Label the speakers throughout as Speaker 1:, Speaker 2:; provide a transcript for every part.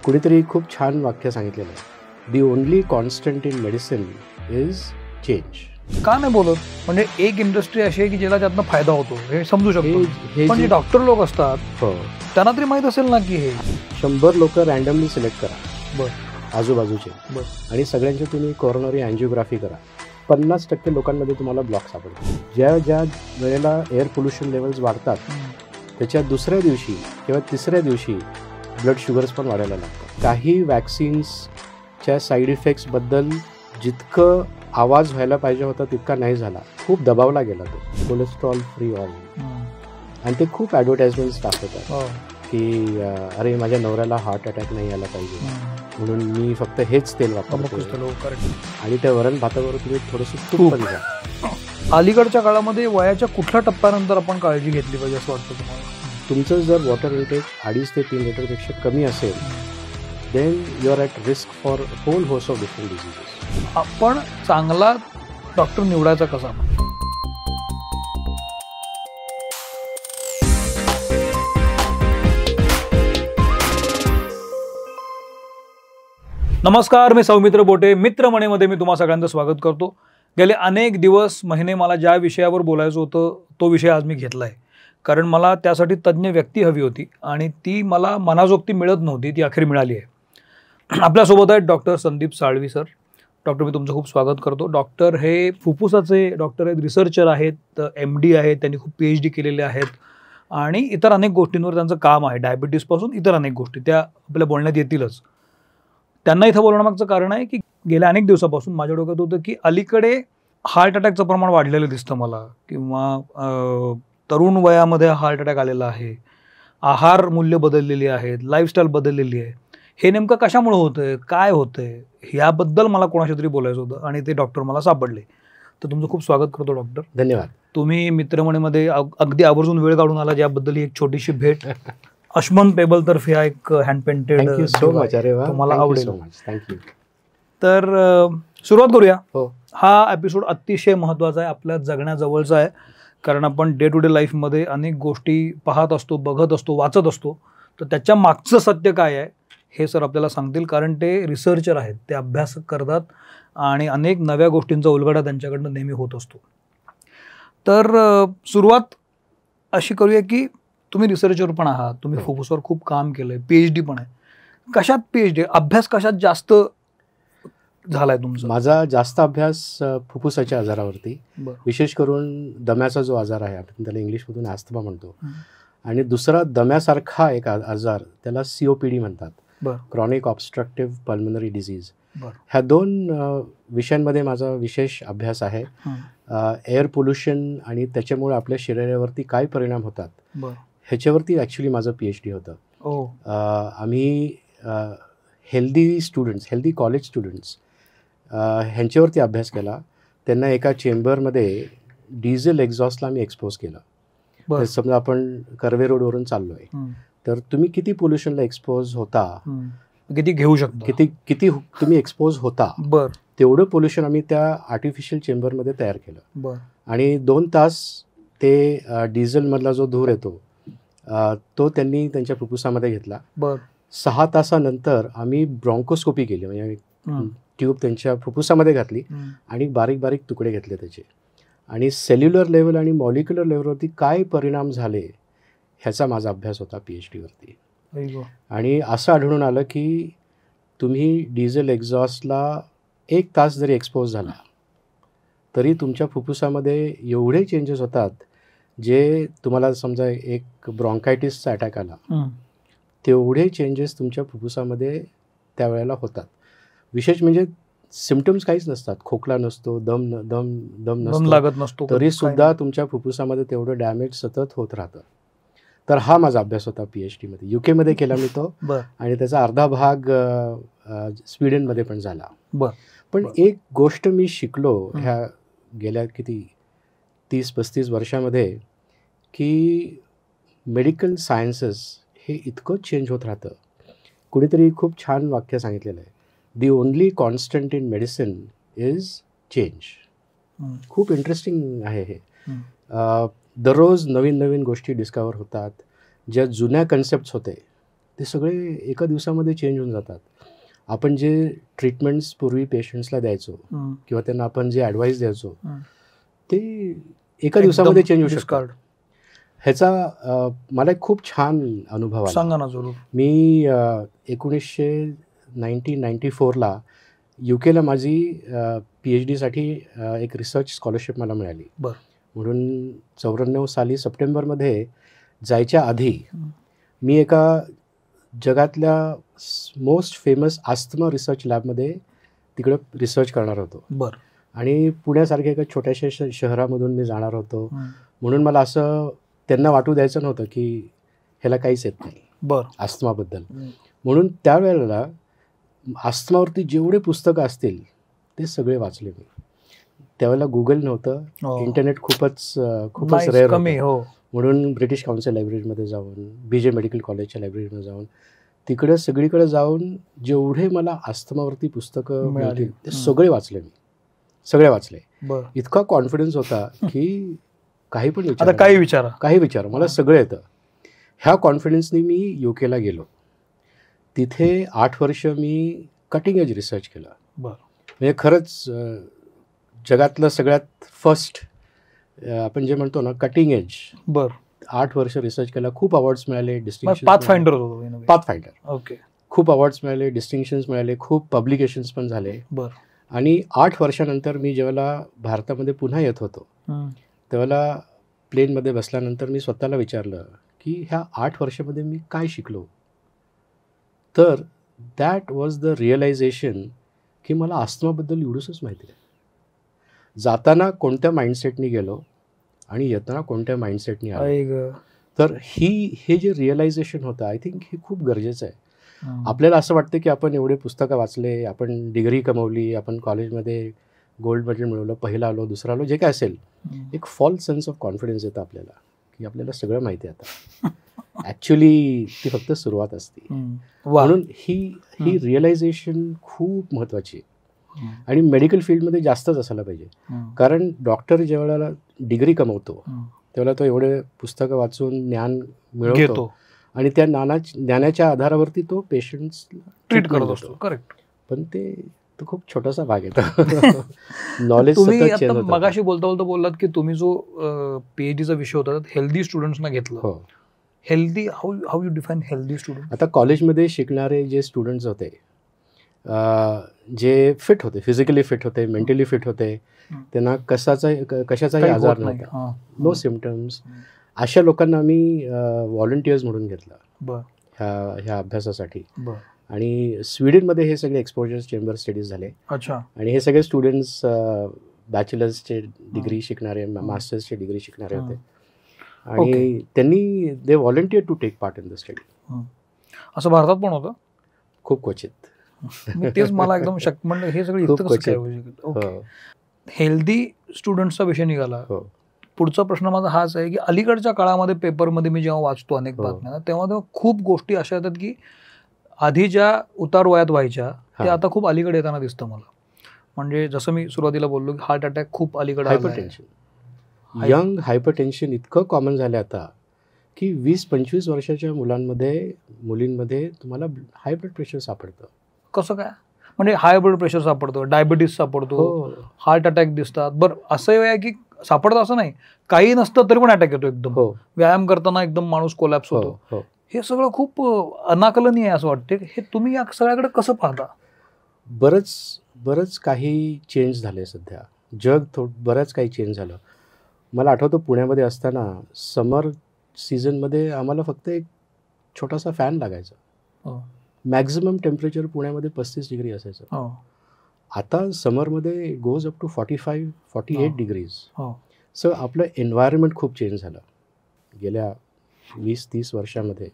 Speaker 1: कुणीतरी खूप छान वाक्य सांगितलेलं आहे, the only constant in medicine is change.
Speaker 2: का नाही बोलत? म्हणजे एक इंडस्ट्री अशी आहे की ज्याला त्यातनं फायदा होतो हे समजू शकतो.
Speaker 1: हे
Speaker 2: पण जे डॉक्टर लोक असतात
Speaker 1: हो,
Speaker 2: त्यांना तरी माहित असेल ना की हे
Speaker 1: 100 लोक रँडमली सिलेक्ट करा
Speaker 2: बरं
Speaker 1: आजूबाजूचे
Speaker 2: बरं
Speaker 1: आणि सगळ्यांची तुम्ही कोरोनरी अँजिओग्राफी करा. 50% लोकांमध्ये तुम्हाला ब्लॉक सापडतो. ज्या ज्या वेळेला एअर पोल्युशन लेवल्स वाढतात त्याच्या दुसऱ्या दिवशी किंवा तिसऱ्या दिवशी ब्लड शुगर्स पण वाढायला लागतात. काही वॅक्सिन्सच्या साईड इफेक्ट्सबद्दल जितकं आवाज व्हायला पाहिजे होता तितका नाही झाला. खूप दबावला गेला तो कोलेस्ट्रॉल फ्री ऑइल आणि ते खूप ॲडव्हर्टाइजमेंट्स दाखवतात की अरे माझ्या नवऱ्याला हार्ट अटॅक नाही आला पाहिजे म्हणून मी फक्त हेच तेल वापरतो आणि त्या वरण भातावर तुम्ही थोडंसं तूप पण घ्या.
Speaker 2: अलीकडच्या काळामध्ये वयाच्या कुठल्या टप्प्यानंतर आपण काळजी घेतली पाहिजे असं वाटतं तुम्हाला?
Speaker 1: तुमचं जर वॉटर इंटेक 2.5 ते 3 लिटरपेक्षा कमी असेल then you are at risk for whole host of different diseases.
Speaker 2: आपण चांगला डॉक्टर निवडायचा कसा? नमस्कार, मी सौमित्र बोटे. मित्रमणीमध्ये मी तुम्हा सगळ्यांचं स्वागत करतो. गेले अनेक दिवस महिने मला ज्या विषयावर बोलायचं होतं तो विषय आज मी घेतला आहे. कारण मला त्यासाठी तज्ज्ञ व्यक्ती हवी होती आणि ती मला मनाजोगती मिळत नव्हती, ती अखेर मिळाली आहे. आपल्यासोबत आहेत doctor Sandeep Salvi sir. Doctor, मी तुमचं खूप स्वागत करतो. डॉक्टर हे फुफ्फुसाचे डॉक्टर आहेत, रिसर्चर आहेत, MD आहेत, त्यांनी खूप PhD केलेले आहेत आणि इतर अनेक गोष्टींवर त्यांचं काम आहे. डायबिटीसपासून इतर अनेक गोष्टी त्या आपल्या बोलण्यात येतीलच. त्यांना इथं बोलण्यामागचं कारण आहे की गेल्या अनेक दिवसापासून माझ्या डोक्यात होतं की अलीकडे हार्ट अटॅकचं प्रमाण वाढलेलं दिसतं मला, किंवा तरुण वयामध्ये हार्ट अटॅक आलेला आहे. आहार मूल्य बदललेली आहेत, लाईफस्टाईल बदललेली आहे. हे नेमकं कशामुळे होतंय, काय होतंय, याबद्दल मला कोणाशी तरी बोलायचं होतं आणि ते डॉक्टर मला सापडले. तर तुमचं खूप स्वागत करतो डॉक्टर.
Speaker 1: धन्यवाद.
Speaker 2: तुम्ही मित्रमणीमध्ये अगदी आवर्जून वेळ काढून आला, याबद्दल एक छोटीशी भेट अश्मन पेबल तर्फे हा एक हँड पेंटेड तुम्हाला आवडेल.
Speaker 1: थँक्यू.
Speaker 2: तर सुरुवात करूया.
Speaker 1: हो,
Speaker 2: हा एपिसोड अतिशय महत्त्वाचा आहे, आपल्या जगण्याजवळचा आहे. कारण आपण डे टू डे लाईफमध्ये अनेक गोष्टी पाहत असतो, बघत असतो, वाचत असतो. तर त्याच्या मागचं सत्य काय आहे हे सर आपल्याला सांगतील, कारण ते रिसर्चर आहेत, ते अभ्यास करतात आणि अनेक नव्या गोष्टींचा उलगडा त्यांच्याकडनं नेहमी होत असतो. तर सुरुवात अशी करूया की तुम्ही रिसर्चर पण आहात, तुम्ही फुफ्फुसावर खूप काम केलं आहे, PhD पण आहे. कशात PhD, अभ्यास कशात जास्त झालाय तुमचा?
Speaker 1: माझा जास्त अभ्यास फुफ्फुसाच्या आजारावरती, विशेष करून दम्याचा जो आजार आहे आपण त्याला इंग्लिशमधून ॲस्थमा म्हणतो, आणि दुसरा दम्यासारखा एक आजार त्याला COPD म्हणतात, क्रॉनिक ऑब्स्ट्रक्टिव्ह पल्मनरी डिझीज. ह्या 2 विषयांमध्ये माझा विशेष अभ्यास आहे. एअर पोल्युशन आणि त्याच्यामुळे आपल्या शरीरावरती काय परिणाम होतात ह्याच्यावरती ॲक्च्युली माझं PhD होतं. आम्ही हेल्दी कॉलेज स्टुडंट्स ह्यांच्यावरती अभ्यास केला. त्यांना एका चेंबरमध्ये डिझेल एक्झॉस्टला आम्ही एक्सपोज केलं. समजा आपण कर्वे रोडवरून चाललो आहे तर तुम्ही किती पोल्युशनला एक्सपोज होता,
Speaker 2: किती घेऊ शकता,
Speaker 1: किती तुम्ही एक्सपोज होता, तेवढं पोल्युशन आम्ही त्या आर्टिफिशियल चेंबरमध्ये तयार केलं. आणि 2 तास ते डिझेलमधला जो धूर येतो तो त्यांनी त्यांच्या फुफ्फुसामध्ये घेतला. 6 तासानंतर आम्ही ब्रॉन्कोस्कोपी केली, म्हणजे ट्यूब त्यांच्या फुफ्फुसामध्ये घातली आणि बारीक बारीक तुकडे घेतले त्याचे, आणि सेल्युलर लेवल आणि मॉलिक्युलर लेवलवरती काय परिणाम झाले ह्याचा माझा अभ्यास होता PhD वरती. आणि असं आढळून आलं की तुम्ही डिझेल एक्झॉस्टला 1 तास जरी एक्सपोज झाला तरी तुमच्या फुफ्फुसामध्ये एवढे चेंजेस होतात जे तुम्हाला समजा एक ब्रॉन्कायटिसचा अटॅक आला तेवढे चेंजेस तुमच्या फुफ्फुसामध्ये त्यावेळेला होतात. विशेष म्हणजे सिम्पटम्स काहीच नसतात, खोकला नसतो, दम
Speaker 2: लागत नसतो,
Speaker 1: तरी सुद्धा तुमच्या फुफ्फुसामध्ये तेवढं डॅमेज सतत होत राहतं. तर हा माझा अभ्यास होता PhD मध्ये. UK मध्ये केला मी तो, आणि त्याचा अर्धा भाग स्वीडनमध्ये पण झाला. पण एक गोष्ट मी शिकलो ह्या गेल्या किती 30-35 वर्षामध्ये की मेडिकल सायन्सेस हे इतकं चेंज होत राहतं. कुणीतरी खूप छान वाक्य सांगितलेलं आहे, the only constant in medicine is change. खूप इंटरेस्टिंग आहे हे. दररोज नवीन नवीन गोष्टी डिस्कवर होतात. ज्या जुन्या कन्सेप्ट्स होते ते सगळे एका दिवसामध्ये चेंज होऊन जातात. आपण जे ट्रीटमेंट्स पूर्वी पेशंट्सला द्यायचो किंवा त्यांना आपण जे ॲडवाईस द्यायचो ते एका दिवसामध्ये चेंज होऊ शकतात. ह्याचा मला एक खूप छान अनुभव आला.
Speaker 2: सांगा ना जरूर.
Speaker 1: मी 1994ला UK माझी PhD साठी एक रिसर्च स्कॉलरशिप मला मिळाली. म्हणून 94 साली सप्टेंबरमध्ये जायच्या आधी मी एका जगातल्या मोस्ट फेमस आस्थमा रिसर्च लॅबमध्ये तिकडं रिसर्च करणार होतो. आणि पुण्यासारख्या एका छोट्याशा शहरामधून मी जाणार होतो. म्हणून मला असं त्यांना वाटू द्यायचं नव्हतं की ह्याला काहीच येत नाही आस्थमाबद्दल. म्हणून त्यावेळेला आस्थमावरती जेवढे पुस्तकं असतील ते सगळे वाचले मी. त्यावेळेला गुगल नव्हतं, इंटरनेट खूपच रेअर होतं. म्हणून ब्रिटिश काउन्सिल लायब्ररीमध्ये जाऊन, BJ मेडिकल कॉलेजच्या लायब्ररीमध्ये जाऊन, तिकडे सगळीकडे जाऊन जेवढे मला आस्थमावरती पुस्तकं मिळाली ते सगळे वाचले मी. सगळे वाचले. इतका कॉन्फिडन्स होता की काही पण काही विचार मला सगळं येतं. ह्या कॉन्फिडन्सनी मी UKला गेलो. तिथे 8 वर्ष मी कटिंग एज रिसर्च केला. म्हणजे खरंच जगातलं सगळ्यात फर्स्ट आपण जे म्हणतो ना कटिंग एज. 8 वर्ष रिसर्च केला. खूप अवॉर्ड्स मिळाले, डिस्टिंक्शन. पाथफाइंडर.
Speaker 2: ओके.
Speaker 1: खूप अवॉर्ड्स मिळाले, डिस्टिंक्शन्स मिळाले, खूप पब्लिकेशन्स पण झाले. आणि 8 वर्षानंतर मी जेव्हा भारतामध्ये पुन्हा येत होतो तेव्हा प्लेनमध्ये बसल्यानंतर मी स्वतःला विचारलं की ह्या 8 वर्षामध्ये मी काय शिकलो. तर दॅट वॉज द रिअलायझेशन की मला आस्थमाबद्दल एवढंच माहिती आहे. जाताना कोणत्या माइंडसेटनी गेलो आणि येताना कोणत्या माइंडसेटनी आलो. तर हे जे रिअलायझेशन होतं आय थिंक हे खूप गरजेचं आहे. आपल्याला असं वाटतं की आपण एवढे पुस्तकं वाचले, आपण डिग्री कमवली, आपण कॉलेजमध्ये गोल्ड मेडल मिळवलं, पहिला आलो, दुसरा आलो, जे काय असेल, एक फॉल्स सेन्स ऑफ कॉन्फिडन्स येतं आपल्याला की आपल्याला सगळं माहिती आहे आता. ॲक्च्युली ती फक्त सुरुवात असते. म्हणून ही रिअलायझेशन खूप महत्त्वाची आहे. आणि मेडिकल फील्डमध्ये जास्तच असायला पाहिजे. कारण डॉक्टर ज्यावेळेला डिग्री कमवतो त्यावेळेला तो एवढे पुस्तकं वाचून ज्ञान मिळवतो आणि त्या ज्ञानाच्या आधारावरती तो पेशंट्स
Speaker 2: ट्रीट करत असतो. करेक्ट.
Speaker 1: पण तो खूप छोटासा भाग येतो. नॉलेज
Speaker 2: मगाशी बोलता बोललात की तुम्ही जो PhDचा विषय होता हेल्दी स्टुडंट्सना घेतलं. Healthy how you define healthy student?
Speaker 1: आता कॉलेजमध्ये शिकणारे जे स्टुडंट्स होते जे फिट होते, फिजिकली फिट होते, मेंटली फिट होते, त्यांना कशाचाही आजार नव्हता, नो सिम्पटम्स, अशा लोकांना आम्ही व्हॉलंटियर्स म्हणून घेतलं ह्या अभ्यासासाठी. आणि स्वीडनमध्ये हे सगळे एक्सपोजर चेंबर स्टडीज झाले. आणि हे सगळे स्टुडंट्स बॅचलर्सचे डिग्री शिकणारे, मास्टर्सचे डिग्री शिकणारे होते. आणि त्यांनी they volunteer to take part in the study.
Speaker 2: असं भारतात पण होतं?
Speaker 1: खूप क्वचित.
Speaker 2: तेच मला एकदम म्हणलं हे सगळं. हेल्दी स्टुडंट्सचा विषय निघाला. पुढचा प्रश्न माझा हाच आहे की अलीकडच्या काळामध्ये पेपरमध्ये मी जेव्हा वाचतो अनेक बातम्या तेव्हा खूप गोष्टी अशा येतात की आधी ज्या उतार वयात व्हायच्या त्या आता खूप अलीकडे येताना दिसतं मला. म्हणजे जसं मी सुरुवातीला बोललो की हार्ट अटॅक खूप अलीकडे,
Speaker 1: यंग हायपरटेन्शन इतकं कॉमन झालं आता की 20-25 वर्षाच्या मुलींमध्ये तुम्हाला हाय ब्लड प्रेशर सापडतं.
Speaker 2: कसं काय? म्हणजे हाय ब्लड प्रेशर सापडतं, डायबिटीस सापडतो, हार्ट अटॅक दिसतात. बरं असं आहे की सापडतं असं नाही, काही नसतं तरी पण अटॅक येतो एकदम. व्यायाम करताना एकदम माणूस कोलॅप्स होतो. हे सगळं खूप अनाकलनीय असं वाटते. हे तुम्ही या सगळ्याकडे कसं पाहता?
Speaker 1: बरंच काही चेंज झाले सध्या. जग बरंच काही चेंज झालं. मला आठवतं पुण्यामध्ये असताना समर सीझनमध्ये आम्हाला फक्त एक छोटासा फॅन लागायचा. मॅक्झिमम टेम्परेचर पुण्यामध्ये 35 डिग्री असायचं. आता समरमध्ये goes up to 45-48 degrees. So आपलं एन्व्हायरमेंट खूप चेंज झालं गेल्या 20-30 वर्षामध्ये.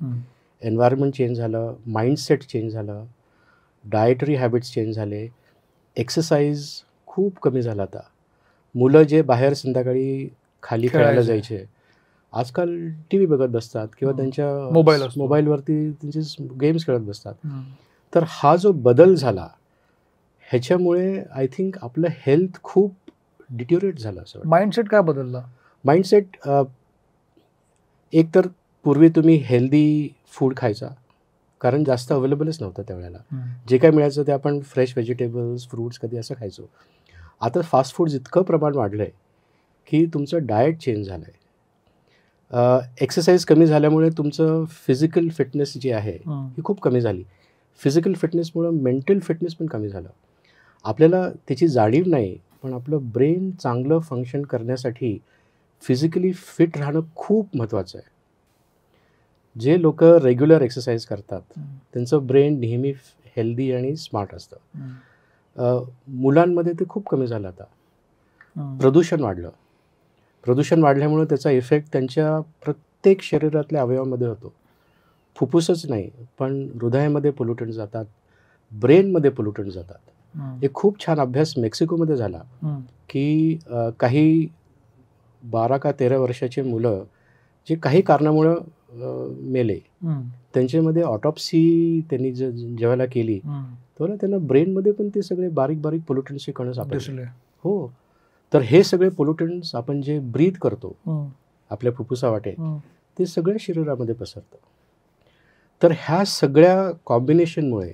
Speaker 1: एन्व्हायरमेंट चेंज झालं, माइंडसेट चेंज झालं, डाएटरी हॅबिट्स चेंज झाले, एक्सरसाइज खूप कमी झाला. आता मुलं जे बाहेर संध्याकाळी खाली खेळायला जायचे आजकाल TV बघत बसतात किंवा त्यांच्या मोबाईलवरती त्यांचे गेम्स खेळत बसतात. तर हा जो बदल झाला ह्याच्यामुळे आय थिंक आपलं हेल्थ खूप डिट्युरेट झालं. असं
Speaker 2: माइंडसेट काय बदलला?
Speaker 1: माइंडसेट एक तर पूर्वी तुम्ही हेल्दी फूड खायचा, कारण जास्त अवेलेबलच नव्हतं त्यावेळेला. जे काय मिळायचं ते आपण फ्रेश व्हेजिटेबल्स, फ्रूट्स कधी असं खायचो. आता फास्ट फूड इतकं प्रमाण वाढलं आहे की तुमचं डाएट चेंज झालं आहे. एक्सरसाइज कमी झाल्यामुळे तुमचं फिजिकल फिटनेस जी आहे ही खूप कमी झाली. फिजिकल फिटनेसमुळं मेंटल फिटनेस पण कमी झालं. आपल्याला त्याची जाणीव नाही, पण आपलं ब्रेन चांगलं फंक्शन करण्यासाठी फिजिकली फिट राहणं खूप महत्त्वाचं आहे. जे लोक रेग्युलर एक्सरसाइज करतात त्यांचं ब्रेन नेहमी हेल्दी आणि स्मार्ट असतं. मुलांमध्ये ते खूप कमी झालं आता. प्रदूषण वाढलं. प्रदूषण वाढल्यामुळे त्याचा इफेक्ट त्यांच्या प्रत्येक शरीरातल्या अवयवामध्ये होतो. फुफ्फुसच नाही, पण हृदयामध्ये पोल्युटंट जातात, ब्रेनमध्ये पोल्युटंट जातात. एक खूप छान अभ्यास मेक्सिकोमध्ये झाला की काही 12 का 13 वर्षाचे मुलं जे काही कारणामुळं मेले, त्यांच्यामध्ये ऑटॉप्सी त्यांनी जेव्हा केली तेव्हा त्यांना ब्रेनमध्ये पण ते सगळे बारीक बारीक पोल्युटंट्सचे कण सापडले. हो, तर हे सगळे पोल्युटंट्स आपण जे ब्रीथ करतो आपल्या फुफ्फुसावाटे ते सगळ्या शरीरामध्ये पसरतं. तर ह्या सगळ्या कॉम्बिनेशनमुळे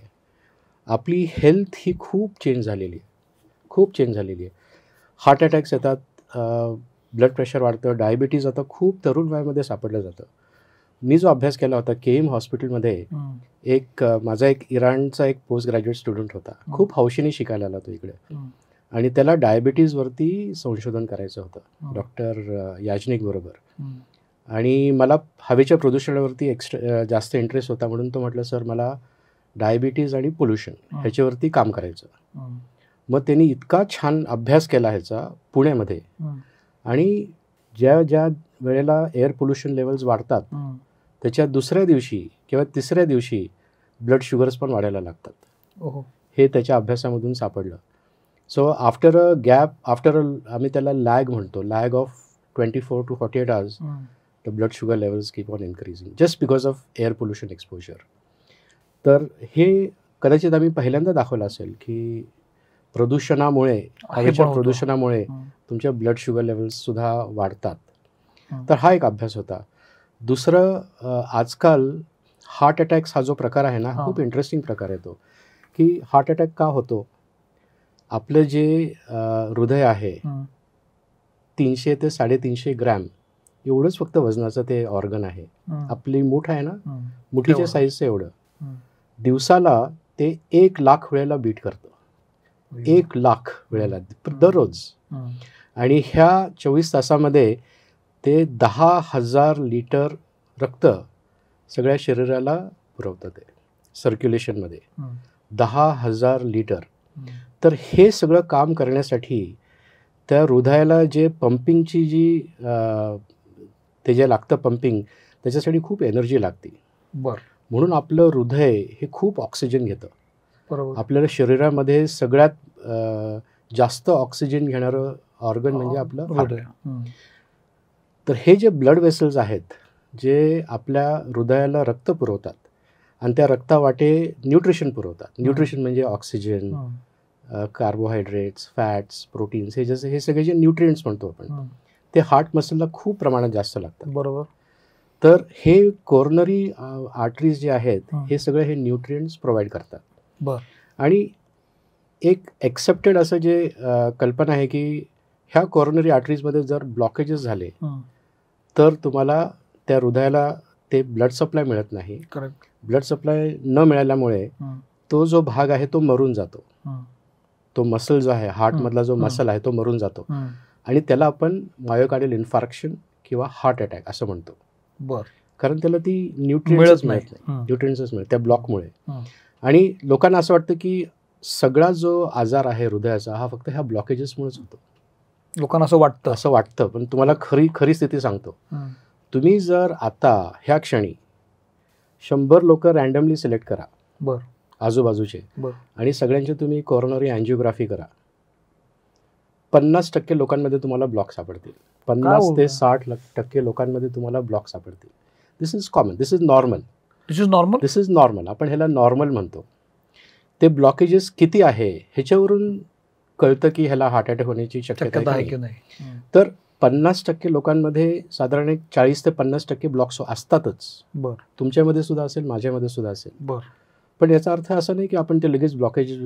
Speaker 1: आपली हेल्थ ही खूप चेंज झालेली आहे, खूप चेंज झालेली आहे. हार्ट अटॅक्स येतात, ब्लड प्रेशर वाढतं, डायबिटीज आता खूप तरुण वयामध्ये सापडलं जातं. मी जो अभ्यास केला होता KM हॉस्पिटलमध्ये, माझा एक इराणचा एक पोस्ट ग्रॅज्युएट स्टुडंट होता. खूप हौशीने शिकायला आला तो इकडे आणि त्याला डायबिटीजवरती संशोधन करायचं होतं डॉक्टर याजनिक बरोबर. आणि मला हवेच्या प्रदूषणावरती जास्त इंटरेस्ट होता म्हणून तो म्हटलं, सर मला डायबिटीज आणि पोल्युशन ह्याच्यावरती काम करायचं. मग त्यांनी इतका छान अभ्यास केला ह्याचा पुण्यामध्ये. आणि ज्या ज्या वेळेला एअर पोल्युशन लेवल्स वाढतात त्याच्या दुसऱ्या दिवशी किंवा तिसऱ्या दिवशी ब्लड शुगर्स पण वाढायला लागतात. हे त्याच्या अभ्यासामधून सापडलं. सो आफ्टर अ गॅप, आम्ही त्याला लॅग म्हणतो, lag of 24 to 48 hours the blood sugar levels keep on increasing just because of air pollution exposure. तर हे कदाचित आम्ही पहिल्यांदा दाखवलं असेल की प्रदूषणामुळे, हवेच्या प्रदूषणामुळे तुमच्या ब्लड शुगर लेवल्स सुद्धा वाढतात. तर हा एक अभ्यास होता. दुसरं, आजकाल हार्ट अटॅक्स हा जो प्रकार आहे ना, खूप इंटरेस्टिंग प्रकार आहे तो. की हार्ट अटॅक का होतो? आपलं जे हृदय आहे 300 ते 350 ग्रॅम एवढंच फक्त वजनाचं ते ऑर्गन आहे. आपली मूठ आहे ना, मुठीच्या साईजचं एवढं. दिवसाला ते 1 लाख वेळेला बीट करतं. 1 लाख वेळेला दररोज. आणि ह्या 24 तासामध्ये ते 10,000 लिटर रक्त सगळ्या शरीराला पुरवतं ते सर्क्युलेशनमध्ये. 10,000 लिटर. तर हे सगळं काम करण्यासाठी त्या हृदयाला जे पंपिंगची जी ते जे लागतं पंपिंग, त्याच्यासाठी खूप एनर्जी लागते. म्हणून आपलं हृदय हे खूप ऑक्सिजन घेतं. आपल्याला शरीरामध्ये सगळ्यात जास्त ऑक्सिजन घेणारं ऑर्गन म्हणजे आपलं हृदय. तर हे जे ब्लड वेसल्स आहेत जे आपल्या हृदयाला रक्त पुरवतात आणि त्या रक्तावाटे न्यूट्रिशन पुरवतात. न्यूट्रिशन म्हणजे ऑक्सिजन, कार्बोहायड्रेट्स, फॅट्स, प्रोटीन्स, हे सगळे जे न्यूट्रिएंट्स म्हणतो आपण, ते हार्ट मसलला खूप प्रमाणात जास्त लागतात.
Speaker 2: बरोबर.
Speaker 1: तर हे कोरोनरी आर्टरीज जे आहेत हे सगळे हे न्यूट्रिएंट्स प्रोव्हाइड करतात. आणि एक एक्सेप्टेड असं जे कल्पना आहे की ह्या कोरोनरी आर्टरीजमध्ये जर ब्लॉकेजेस झाले तर तुम्हाला त्या हृदयाला ते ब्लड सप्लाय मिळत नाही. ब्लड सप्लाय न मिळाल्यामुळे तो जो भाग आहे तो मरून जातो. तो मसल जो आहे, हार्टमधला जो मसल आहे तो मरून जातो. आणि त्याला आपण मायोकार्डियल इन्फार्क्शन किंवा हार्ट अटॅक असं म्हणतो. कारण त्याला ती न्यूट्रिएंट्स मिळत नाही, न्यूट्रिएंट्सच मिळत त्या ब्लॉकमुळे. आणि लोकांना असं वाटतं की सगळा जो आजार आहे हृदयाचा हा फक्त ह्या ब्लॉकेजेसमुळेच होतो.
Speaker 2: लोकांना असं वाटतं.
Speaker 1: पण तुम्हाला खरी स्थिती सांगतो. तुम्ही जर आता ह्या क्षणी 100 लोक रँडमली सिलेक्ट करा आजूबाजूचे आणि सगळ्यांचे तुम्ही कोरोनरी अँजिओग्राफी करा, 50% लोकांमध्ये तुम्हाला ब्लॉक सापडतील. 50 ते 60% लोकांमध्ये तुम्हाला ब्लॉक सापडतील. This is common, this is normal. आपण ह्याला नॉर्मल म्हणतो. ते ब्लॉकेजेस किती आहे ह्याच्यावरून कळतं की ह्याला हार्ट अटॅक होण्याची शक्यता आहे की नाही. तर 50% लोकांमध्ये साधारण एक 40 ते 50% ब्लॉक्स असतातच.
Speaker 2: बरं.
Speaker 1: तुमच्यामध्ये सुद्धा असेल, माझ्यामध्ये सुद्धा असेल.
Speaker 2: बरं.
Speaker 1: पण याचा अर्थ असा नाही की आपण ते लगेच ब्लॉकेज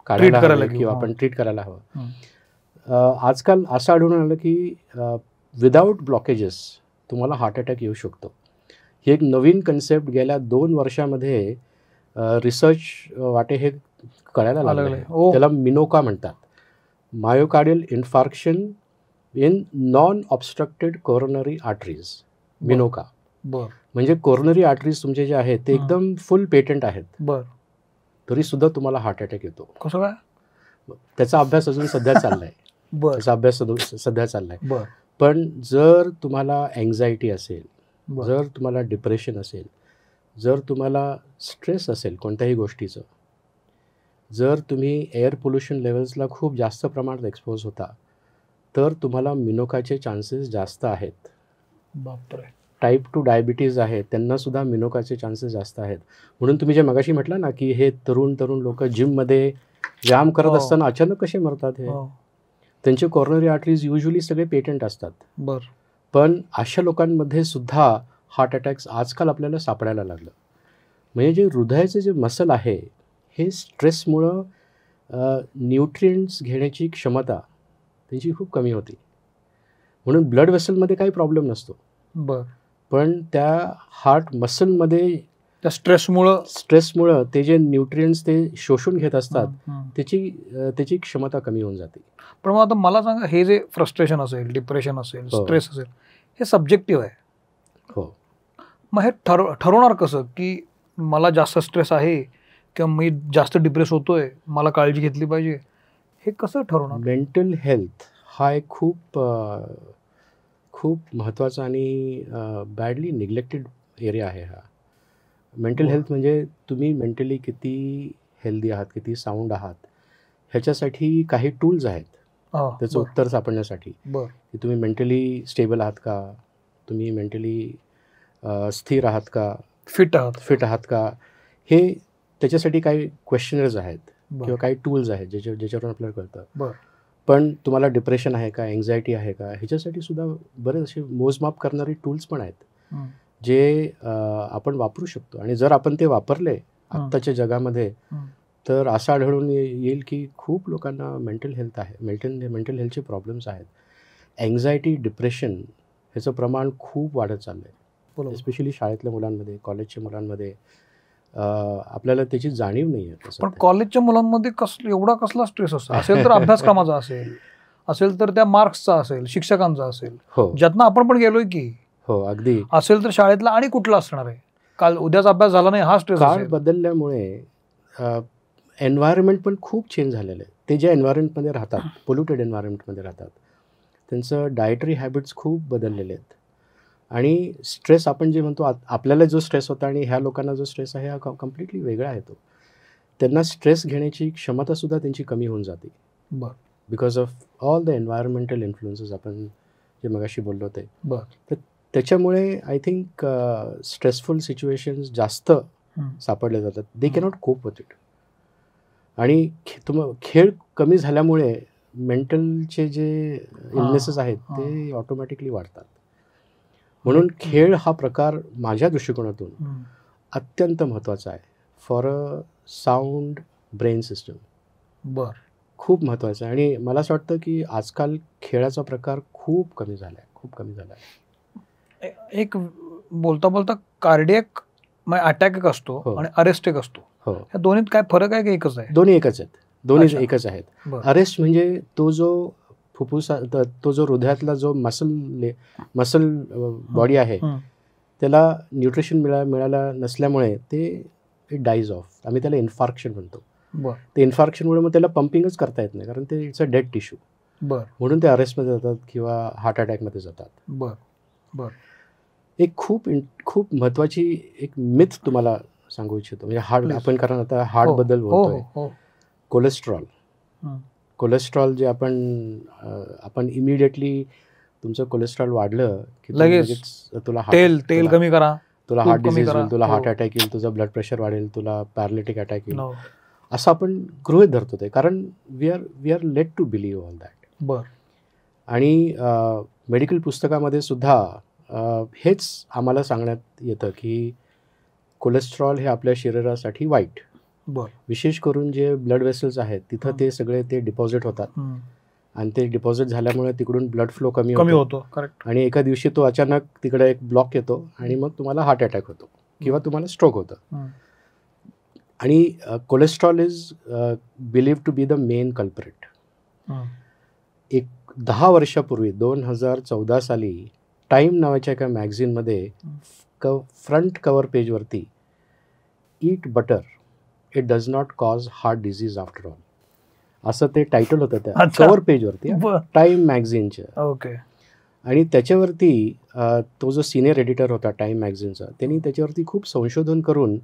Speaker 1: काढायला हवं किंवा आपण ट्रीट करायला हवं. आजकाल असं आढळून आलं की विदाऊट ब्लॉकेजेस तुम्हाला हार्ट अटॅक येऊ शकतो. ही एक नवीन कन्सेप्ट गेल्या 2 वर्षामध्ये रिसर्च वाटे हे कळायला लागलं. त्याला मिनोका म्हणतात, myocardial infarction in non obstructed coronary arteries. मिनोका म्हणजे कोरोनरी आर्टरीज तुमचे जे आहेत ते एकदम फुल पेटंट आहेत, तरी सुद्धा तुम्हाला हार्ट अटॅक येतो.
Speaker 2: कसं काय?
Speaker 1: त्याचा अभ्यास अजून सध्या चाललाय. त्याचा अभ्यास सध्या चाललाय. पण जर तुम्हाला अँझायटी असेल, जर तुम्हाला डिप्रेशन असेल, जर तुम्हाला स्ट्रेस असेल कोणत्याही गोष्टीचं, जर तुम्ही एअर पोल्युशन लेवल्सला खूप जास्त प्रमाणात एक्सपोज होता, तर तुम्हाला मिनोकाचे चान्सेस जास्त आहेत.
Speaker 2: बापरे.
Speaker 1: टाईप 2 डायबिटीज आहेत त्यांनासुद्धा मिनोकाचे चान्सेस जास्त आहेत. म्हणून तुम्ही जे मगाशी म्हटलं ना की हे तरुण लोक जिममध्ये व्यायाम करत असताना अचानक कसे मरतात, हे त्यांचे कोरोनरी आर्टरीज युजली सगळे पेटंट असतात. पण अशा लोकांमध्ये सुद्धा हार्ट अटॅक्स आजकाल आपल्याला सापडायला लागलं. म्हणजे जे हृदयाचे जे मसल आहे हे स्ट्रेसमुळं न्यूट्रिएंट्स घेण्याची क्षमता त्यांची खूप कमी होती. म्हणून ब्लड वेसलमध्ये काही प्रॉब्लेम नसतो, पण त्या हार्ट मसलमध्ये
Speaker 2: त्या स्ट्रेसमुळं
Speaker 1: ते जे न्यूट्रिएंट्स ते शोषून घेत असतात त्याची क्षमता कमी होऊन जाते.
Speaker 2: पण मग आता मला सांगा, हे जे फ्रस्ट्रेशन असेल, डिप्रेशन असेल, स्ट्रेस असेल, हे सब्जेक्टिव्ह आहे.
Speaker 1: हो.
Speaker 2: मग हे ठरवणार कसं की मला जास्त स्ट्रेस आहे किंवा मी जास्त डिप्रेस होतोय, मला काळजी घेतली पाहिजे, हे कसं ठरवणार?
Speaker 1: मेंटल हेल्थ हा एक खूप महत्त्वाचा आणि बॅडली निग्लेक्टेड एरिया आहे हा. मेंटल हेल्थ म्हणजे तुम्ही मेंटली किती हेल्दी आहात, किती साऊंड आहात, ह्याच्यासाठी काही टूल्स आहेत त्याचं उत्तर सापडण्यासाठी. की तुम्ही मेंटली स्टेबल आहात का, तुम्ही मेंटली स्थिर आहात का, फिट आहात का, हे त्याच्यासाठी काही क्वेश्चनर्स आहेत किंवा काही टूल्स आहेत ज्याच्यावरून आपल्याला कळतं. पण तुम्हाला डिप्रेशन आहे का, एन्झायटी आहे का, ह्याच्यासाठी सुद्धा बरेच असे मोजमाप करणारे टूल्स पण आहेत जे आपण वापरू शकतो. आणि जर आपण ते वापरले आत्ताच्या जगामध्ये तर असं आढळून येईल की खूप लोकांना मेंटल हेल्थ आहे, मेंटल हेल्थचे प्रॉब्लेम्स आहेत. एन्झायटी, डिप्रेशन ह्याचं प्रमाण खूप वाढत चाललं आहे, एस्पेशली शाळेतल्या मुलांमध्ये, कॉलेजच्या मुलांमध्ये. आपल्याला त्याची जाणीव नाही आहे.
Speaker 2: पण कॉलेजच्या मुलांमध्ये एवढा कसला स्ट्रेस असेल तर अभ्यासक्रमाचा असेल तर त्या मार्क्सचा असेल, शिक्षकांचा असेल, ज्यातनं आपण पण गेलोय की.
Speaker 1: हो, अगदी.
Speaker 2: असेल तर शाळेतला आणि कुठला असणार आहे? काल उद्याचा अभ्यास झाला नाही हा स्ट्रेस.
Speaker 1: काळ बदलल्यामुळे एन्व्हायरमेंट पण खूप चेंज झालेलं आहे. ते ज्या एन्व्हायरमेंटमध्ये राहतात, पोल्युटेड एन्व्हायरमेंटमध्ये राहतात, त्यांचं डायटरी हॅबिट्स खूप बदललेले आहेत. आणि स्ट्रेस आपण जे म्हणतो, आपल्याला जो स्ट्रेस होता आणि ह्या लोकांना जो स्ट्रेस आहे हा कम्प्लिटली वेगळा आहे. तो त्यांना स्ट्रेस घेण्याची क्षमतासुद्धा त्यांची कमी होऊन जाते. Because of all the environmental influences आपण जे मगाशी बोललो ते. तर त्याच्यामुळे आय थिंक स्ट्रेसफुल सिच्युएशन्स जास्त सापडले जातात. दे कॅनॉट कोप विथ इट. आणि खेळ कमी झाल्यामुळे मेंटलचे जे इलनेसेस आहेत ते ऑटोमॅटिकली वाढतात. म्हणून खेळ हा प्रकार माझ्या दृष्टिकोनातून अत्यंत महत्त्वाचा आहे for a sound brain system. खूप महत्त्वाचं आहे. आणि मला असं वाटतं की आजकाल खेळाचा प्रकार खूप कमी झाला आहे.
Speaker 2: एक बोलता कार्डियक अटॅक एक असतो आणि अरेस्ट एक असतो. या दोन्हीत काय फरक आहे की एकच आहे?
Speaker 1: दोन्ही एकच आहेत. दोन्ही एकच आहेत. अरेस्ट म्हणजे तो जो फुफ्फुसा, तो जो हृदयातला जो मसल बॉडी आहे त्याला न्यूट्रिशन मिळाला नसल्यामुळे ते डाईज ऑफ. आम्ही त्याला इन्फार्क्शन म्हणतो. ते इन्फार्क्शनमुळे मग त्याला पंपिंगच करता येत नाही, कारण ते इट्स अ डेड टिश्यू. म्हणून ते अरेस्टमध्ये जातात किंवा हार्ट अटॅकमध्ये जातात. एक खूप महत्त्वाची एक मिथ तुम्हाला सांगू इच्छितो. म्हणजे हार्ट आपण, कारण आता हार्टबद्दल बोलतोय. कोलेस्ट्रॉल जे आपण इमिडिएटली तुमचं कोलेस्ट्रॉल वाढलं की लगेच तुला
Speaker 2: तेल कमी करा,
Speaker 1: तुला हार्ट डिसीज होईल, तुला हार्ट अटॅक येईल, तुझं ब्लड प्रेशर वाढेल, तुला पॅरालिटिक अटॅक येईल, असं आपण गृहीत धरतो ते. कारण we are let to believe all that. आणि मेडिकल पुस्तकामध्ये सुद्धा हेच आम्हाला सांगण्यात येतं की कोलेस्ट्रॉल हे आपल्या शरीरासाठी वाईट. विशेष करून जे ब्लड वेसल्स आहेत तिथं ते सगळे ते डिपॉझिट होतात आणि ते डिपॉझिट झाल्यामुळे तिकडून ब्लड फ्लो कमी होतो. आणि एका दिवशी तो अचानक तिकडे एक ब्लॉक येतो आणि मग तुम्हाला हार्ट अटॅक होतो किंवा तुम्हाला स्ट्रोक होतं. आणि cholesterol is believed to be the main culprit. एक 10 वर्षापूर्वी 2014 साली टाईम नावाच्या एका मॅगझिनमध्ये फ्रंट कव्हर पेजवरती eat butter, it does not cause heart disease after all असं ते टायटल होतं त्या कव्हर पेजवरती टाईम मॅगझिनच्या.
Speaker 2: ओके.
Speaker 1: आणि त्याच्यावरती तो जो सिनियर एडिटर होता टाईम मॅगझिनचा, त्यांनी त्याच्यावरती खूप संशोधन करून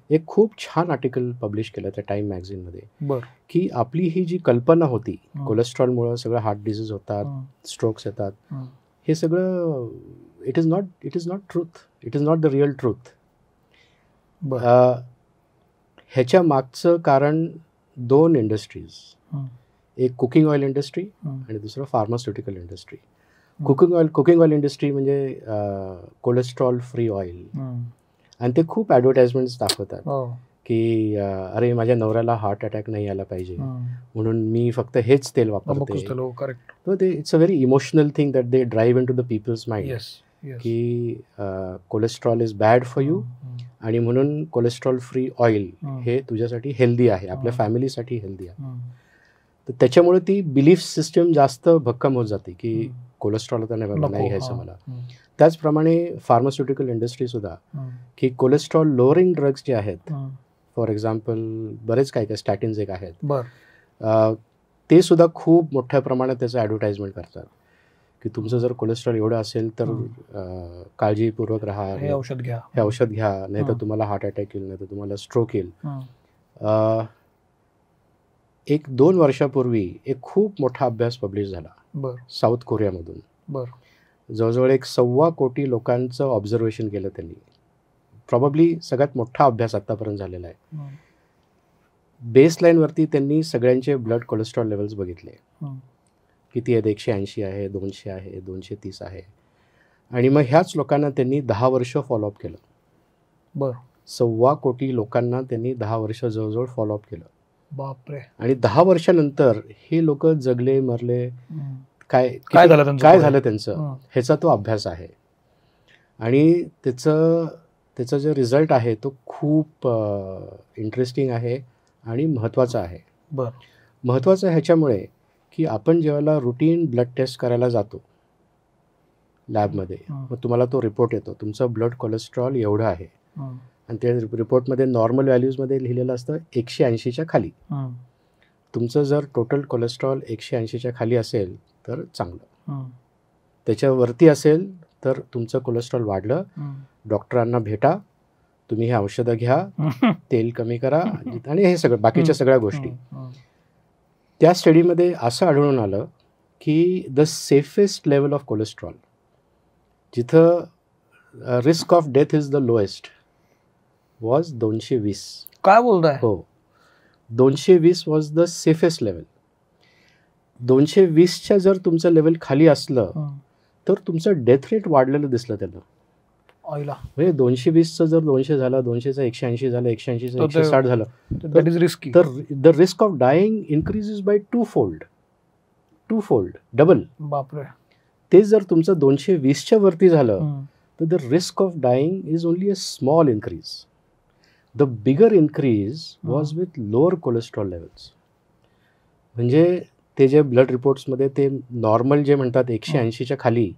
Speaker 1: एक खूप छान आर्टिकल पब्लिश केलं त्या टाईम मॅगझिनमध्ये की आपली ही जी कल्पना होती कोलेस्ट्रॉलमुळे सगळं हार्ट डिझीज होतात, स्ट्रोक्स येतात, हे सगळं it is not truth, it is not the real truth. ह्याच्या मागचं कारण 2 इंडस्ट्रीज, एक कुकिंग ऑइल इंडस्ट्री आणि दुसरं pharmaceutical industry. Cooking oil industry म्हणजे कोलेस्ट्रॉल फ्री ऑइल, आणि ते खूप ॲडव्हर्टाइजमेंट्स दाखवतात की अरे माझ्या नवऱ्याला हार्ट अटॅक नाही आला पाहिजे म्हणून मी फक्त हेच तेल वापरते. तर ते it's a very emotional thing that they drive into the people's mind की cholesterol is bad for you आणि म्हणून कोलेस्ट्रॉल फ्री ऑइल हे तुझ्यासाठी हेल्दी आहे, आपल्या फॅमिलीसाठी हेल्दी आहे. तर त्याच्यामुळे ती बिलीफ सिस्टम जास्त भक्कम होत जाते की कोलेस्ट्रॉल आता नाही घ्यायचं मला. त्याचप्रमाणे फार्मास्युटिकल इंडस्ट्री सुद्धा की कोलेस्ट्रॉल लोअरिंग ड्रग्स जे आहेत, फॉर एक्झाम्पल बरेच काय स्टॅटिन्स एक आहेत, ते सुद्धा खूप मोठ्या प्रमाणात त्याचं ॲडव्हर्टाइजमेंट करतात की तुमचं जर कोलेस्ट्रॉल एवढं असेल तर काळजीपूर्वक राहा, हे औषध घ्या, नाही तर तुम्हाला हार्ट अटॅक येईल, नाही तर तुम्हाला स्ट्रोक येईल. 1-2 वर्षापूर्वी एक खूप मोठा अभ्यास पब्लिश झाला साऊथ कोरियामधून. जवळजवळ 1.25 कोटी लोकांचं ऑब्झर्वेशन केलं त्यांनी. प्रॉबब्ली सगळ्यात मोठा अभ्यास आतापर्यंत झालेला आहे. बेसलाईनवरती त्यांनी सगळ्यांचे ब्लड कोलेस्ट्रॉल लेवल्स बघितले, किती आहेत, 180 आहे, 200 आहे, 230 आहे. आणि मग ह्याच लोकांना त्यांनी 10 वर्ष फॉलोअप केलं. 1.25 कोटी लोकांना त्यांनी 10 वर्ष जवळजवळ फॉलोअप केलं.
Speaker 2: बापरे.
Speaker 1: आणि 10 वर्षानंतर हे लोक जगले, मरले, काय झालं त्यांचं, ह्याचा तो अभ्यास आहे. आणि त्याचा जो रिझल्ट आहे तो खूप इंटरेस्टिंग आहे आणि महत्त्वाचा आहे. महत्त्वाचं ह्याच्यामुळे की आपण जेव्हा रुटीन ब्लड टेस्ट करायला जातो लॅबमध्ये, मग तुम्हाला तो रिपोर्ट येतो, तुमचं ब्लड कोलेस्ट्रॉल एवढं आहे, आणि त्या रिपोर्टमध्ये नॉर्मल व्हॅल्यूजमध्ये लिहिलेलं असतं 180च्या खाली. तुमचं जर टोटल कोलेस्ट्रॉल 180च्या खाली असेल तर चांगलं, त्याच्यावरती असेल तर तुमचं कोलेस्ट्रॉल वाढलं, डॉक्टरांना भेटा, तुम्ही हे औषधं घ्या, तेल कमी करा आणि हे सगळं बाकीच्या सगळ्या गोष्टी. त्या स्टडीमध्ये असं आढळून आलं की the safest level of cholesterol, जिथं risk of death is the lowest, was 220.
Speaker 2: काय बोलताय?
Speaker 1: हो, 220 वॉज द सेफेस्ट लेवल. 220च्या जर तुमचं लेवल खाली असलं तर तुमचं डेथ रेट वाढलेलं दिसलं त्यांना. म्हणजे 220चं जर 200 झालं, 200चं 180 झालं, 180चं 160 झालं,
Speaker 2: दॅट इज रिस्की.
Speaker 1: तर the risk of dying increases by 2 fold, double.
Speaker 2: बापरे.
Speaker 1: ते जर तुमचं 220च्या वरती झालं तर the risk of dying is only a small increase. The bigger increase was with lower cholesterol levels. म्हणजे ते जे ब्लड रिपोर्ट्समध्ये ते नॉर्मल जे म्हणतात 180च्या खाली,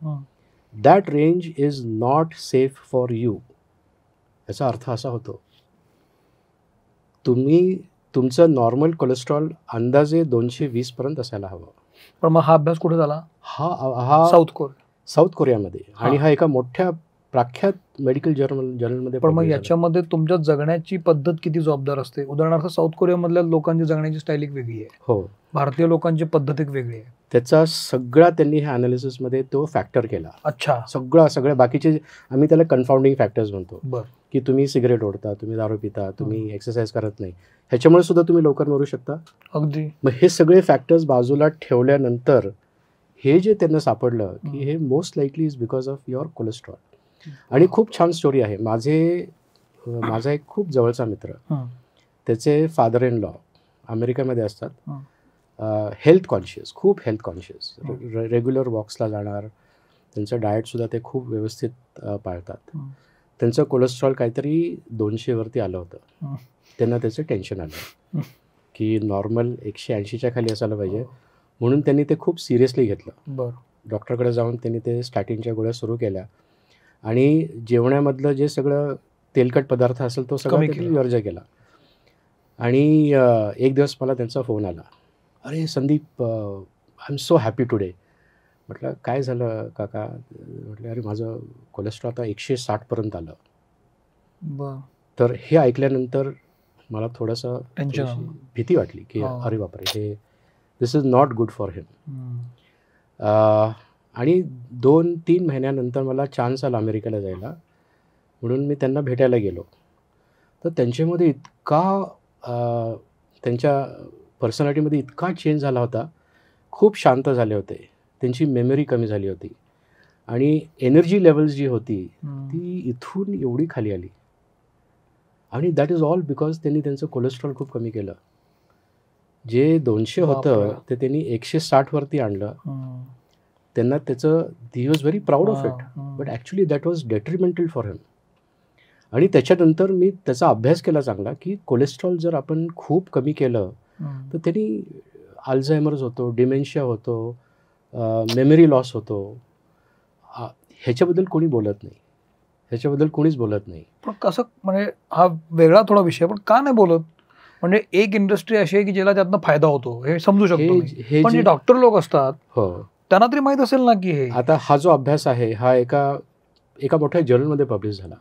Speaker 1: that range is not safe for you. याचा अर्थ असा होतो, तुमचं नॉर्मल कोलेस्ट्रॉल अंदाजे 220 पर्यंत असायला हवं.
Speaker 2: पण मग हा अभ्यास कुठे झाला?
Speaker 1: हा साऊथ कोरियामध्ये, आणि हा एका मोठ्या प्रख्यात मेडिकल जर्नलमध्ये.
Speaker 2: पण मग याच्यामध्ये तुमच्या जगण्याची पद्धत किती जबाबदार असते? उदाहरणार्थ साऊथ कोरियामधल्या लोकांची जगण्याची स्टाईल एक वेगळी आहे.
Speaker 1: हो, भारतीय
Speaker 2: लोकांची पद्धत एक वेगळी आहे.
Speaker 1: त्याचा सगळा त्यांनी ह्या अनालिसिसमध्ये तो फॅक्टर केला.
Speaker 2: अच्छा.
Speaker 1: सगळे बाकीचे आम्ही त्याला कन्फाउंडिंग फॅक्टर्स म्हणतो, की तुम्ही सिगरेट ओढता, तुम्ही दारू पिता, तुम्ही एक्सरसाइज करत नाही, ह्याच्यामुळे सुद्धा तुम्ही लवकर मरू शकता.
Speaker 2: अगदी.
Speaker 1: मग हे सगळे फॅक्टर्स बाजूला ठेवल्यानंतर हे जे त्यांना सापडलं की हे most likely is because of your cholesterol. आणि खूप छान स्टोरी आहे. माझा एक खूप जवळचा मित्र, त्याचे फादर इन लॉ अमेरिकेमध्ये असतात, हेल्थ कॉन्शियस, खूप हेल्थ कॉन्शियस, रेग्युलर वॉक्सला जाणार, त्यांचं डाएटसुद्धा ते खूप व्यवस्थित पाळतात. त्यांचं कोलेस्ट्रॉल काहीतरी 200 वरती आलं होतं. त्यांना त्याचं टेन्शन आलं की नॉर्मल 180च्या खाली असायला पाहिजे, म्हणून त्यांनी ते खूप सिरियसली घेतलं. डॉक्टरकडे जाऊन त्यांनी ते स्टॅटिनच्या गोळ्या सुरू केल्या आणि जेवणामधलं जे सगळं तेलकट पदार्थ असेल तो सगळा त्यांनी वर्ज केला. आणि एक दिवस मला त्यांचा फोन आला, अरे Sandeep, I am so happy today. म्हटलं काय झालं काका? म्हटलं अरे माझं कोलेस्ट्रॉल आता 160पर्यंत आलं. तर हे ऐकल्यानंतर मला थोडंसं भीती वाटली की अरे बापरे, हे दिस is not good for him. आणि 2-3 महिन्यानंतर मला चान्स आला अमेरिकेला जायला, म्हणून मी त्यांना भेटायला गेलो. तर त्यांच्यामध्ये त्यांच्या पर्सनॅलिटीमध्ये इतका चेंज झाला होता. खूप शांत झाले होते, त्यांची मेमरी कमी झाली होती आणि एनर्जी लेवल्स जी होती ती इथून एवढी खाली आली. आणि दॅट इज ऑल बिकॉज त्यांनी त्यांचं कोलेस्ट्रॉल खूप कमी केलं. जे 200 होतं ते त्यांनी 160 वरती आणलं. त्यांना त्याचं he was very proud of it, but actually that was detrimental for him. आणि त्याच्यानंतर मी त्याचा अभ्यास केला चांगला की कोलेस्ट्रॉल जर आपण खूप कमी केलं तर त्यांनी अल्झायमर्स होतो, डिमेन्शिया होतो, मेमरी लॉस होतो. ह्याच्याबद्दल कोणी बोलत नाही, ह्याच्याबद्दल कोणीच बोलत नाही.
Speaker 2: पण कसं, म्हणजे हा वेगळा थोडा विषय, पण का नाही बोलत? म्हणजे एक इंडस्ट्री अशी आहे की ज्याला त्यातनं फायदा होतो, हे समजू शकतो. पण जे डॉक्टर लोक असतात
Speaker 1: हो,
Speaker 2: त्यांना तरी माहीत असेल ना की हे.
Speaker 1: आता हा जो अभ्यास आहे हा एका मोठ्या जर्नलमध्ये पब्लिश झाला.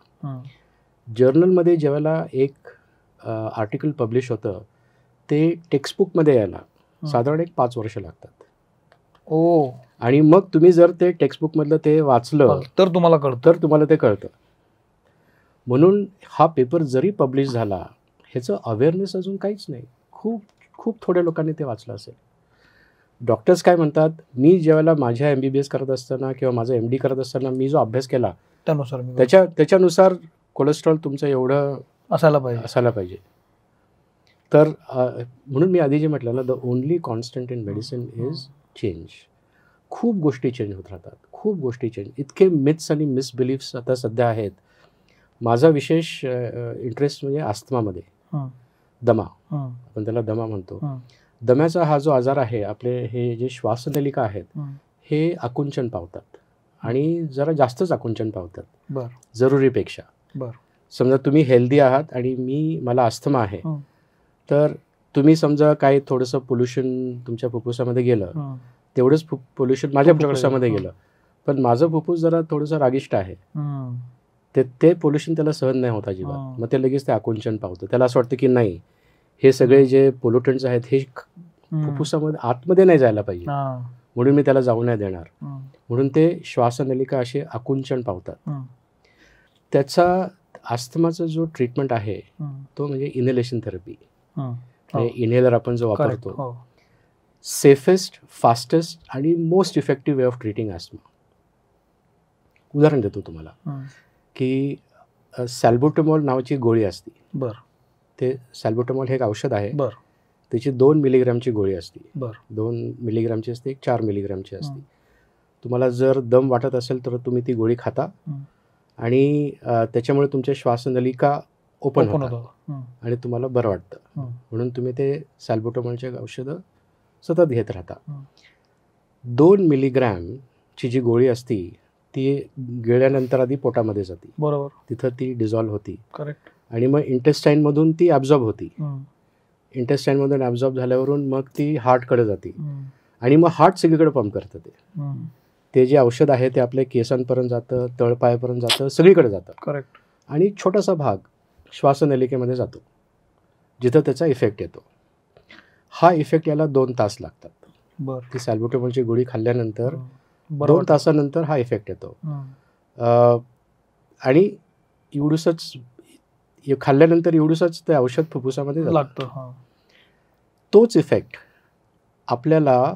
Speaker 1: जर्नलमध्ये ज्यावेळेला एक आर्टिकल पब्लिश होतं ते टेक्स्टबुकमध्ये यायला साधारण 5 वर्ष लागतात. आणि मग तुम्ही जर ते टेक्स्टबुकमधलं ते वाचलं
Speaker 2: तर
Speaker 1: तुम्हाला ते कळतं. म्हणून हा पेपर जरी पब्लिश झाला ह्याचं अवेअरनेस अजून काहीच नाही. खूप खूप थोड्या लोकांनी ते वाचलं असेल. डॉक्टर्स काय म्हणतात, मी ज्यावेळेला माझ्या MBBS करत असताना किंवा माझा MD करत असताना मी जो अभ्यास केला त्याच्यानुसार कोलेस्ट्रॉल तुमचं एवढं असायला पाहिजे. तर म्हणून मी आधी जे म्हटलं ना, the only constant in medicine is change. खूप गोष्टी चेंज होत राहतात, खूप गोष्टी चेंज. इतके मिथ्स आणि मिसबिलीफ्स आता सध्या आहेत. माझा विशेष इंटरेस्ट म्हणजे अस्थमामध्ये, दमा, आपण त्याला दमा म्हणतो. दम्याचा हा जो आजार आहे, आपले हे जे श्वासनलिका आहेत हे आकुंचन पावतात आणि जरा जास्तच आकुंचन पावतात जरुरीपेक्षा. समजा तुम्ही हेल्दी आहात आणि मला अस्थमा आहे, तर तुम्ही समजा काही थोडंसं पोल्युशन तुमच्या फुफ्फुसामध्ये गेलं, तेवढंच पोल्युशन माझ्या फुफ्फुसामध्ये गेलं, पण माझं फुफ्फुस जरा थोडंसं रागिष्ट आहे, ते पोल्युशन त्याला सहन नाही होत अजिबात. मग ते लगेच ते आकुंचन पावतं. त्याला असं वाटतं की नाही, हे सगळे जे पोल्युटंट्स आहेत हे फुफ्फुसामध्ये आतमध्ये नाही जायला पाहिजे, म्हणून मी त्याला जाऊ नाही देणार. म्हणून ते श्वासनलिका असे आकुंचन पावतात. त्याचा अस्थमाचा जो ट्रीटमेंट आहे तो म्हणजे इनहेलेशन थेरपी. इनहेलर आपण जो वापरतो, सेफेस्ट, फास्टेस्ट आणि most effective way of treating asthma. उदाहरण देतो तुम्हाला की सॅल्ब्युटामॉल नावाची गोळी असते. ते सॅल्ब्युटामॉल हे एक औषध आहे. त्याची 2 मिलीग्रामची गोळी असते. 2 मिलीग्रामची असते, एक 4 मिलीग्रामची असते. तुम्हाला जर दम वाटत असेल तर तुम्ही ती गोळी खाता आणि त्याच्यामुळे तुमच्या श्वासनलिका ओपन होतात आणि तुम्हाला बरं वाटतं. म्हणून तुम्ही ते सॅल्ब्युटामॉलचे औषधं सतत घेत राहता. 2 मिलीग्रॅमची जी गोळी असती ती गिळल्यानंतर आधी पोटामध्ये जाते, तिथं ती डिझॉल्व्ह होती आणि मग इंटेस्टाईनमधून ती ॲब्झॉर्ब होती. इंटेस्टाईनमधून ॲब्झॉर्ब झाल्यावरून मग ती हार्टकडे जाते आणि मग हार्ट सगळीकडे पंप करतं. ते जे औषध आहे ते आपल्या केसांपर्यंत जातं, तळपायापर्यंत जातं, सगळीकडे जातं. आणि छोटासा भाग श्वासनलिकेमध्ये जातो जिथं त्याचा इफेक्ट येतो. हा इफेक्ट याला 2 तास लागतात. ती सॅल्ब्युटामॉलची गोळी खाल्ल्यानंतर 2 तासानंतर हा इफेक्ट येतो. आणि एवढूसच खाल्ल्यानंतर एवढूसच ते औषध फुफ्फुसामध्ये लागतं. तोच इफेक्ट आपल्याला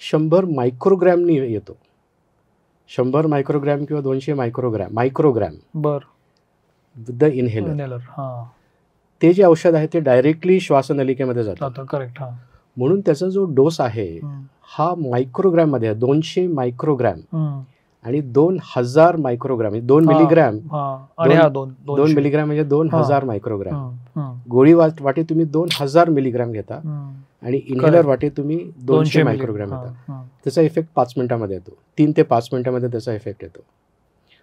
Speaker 1: 100 मायक्रोग्रॅमनी येतो. 100 मायक्रोग्रॅम किंवा 200 मायक्रोग्रॅम विथ द इनहेलर. ते जे औषध आहे ते डायरेक्टली श्वासनलिकेमध्ये जातं.
Speaker 2: करेक्ट.
Speaker 1: म्हणून त्याचा जो डोस आहे हा मायक्रोग्रॅम मध्ये आहे. 200 मायक्रोग्रॅम आणि 2000 मायक्रोग्रॅम, 2 मिलीग्रॅम. 2 मिलीग्रॅम म्हणजे 2000 मायक्रोग्रॅम. गोळी वाटे तुम्ही 2000 मिलीग्रॅम घेता आणि इनहेलर वाटे तुम्ही 200 मायक्रोग्रॅम घेता. त्याचा इफेक्ट 5 मिनिटांमध्ये येतो. 3 ते 5 मिनिटांमध्ये त्याचा इफेक्ट येतो.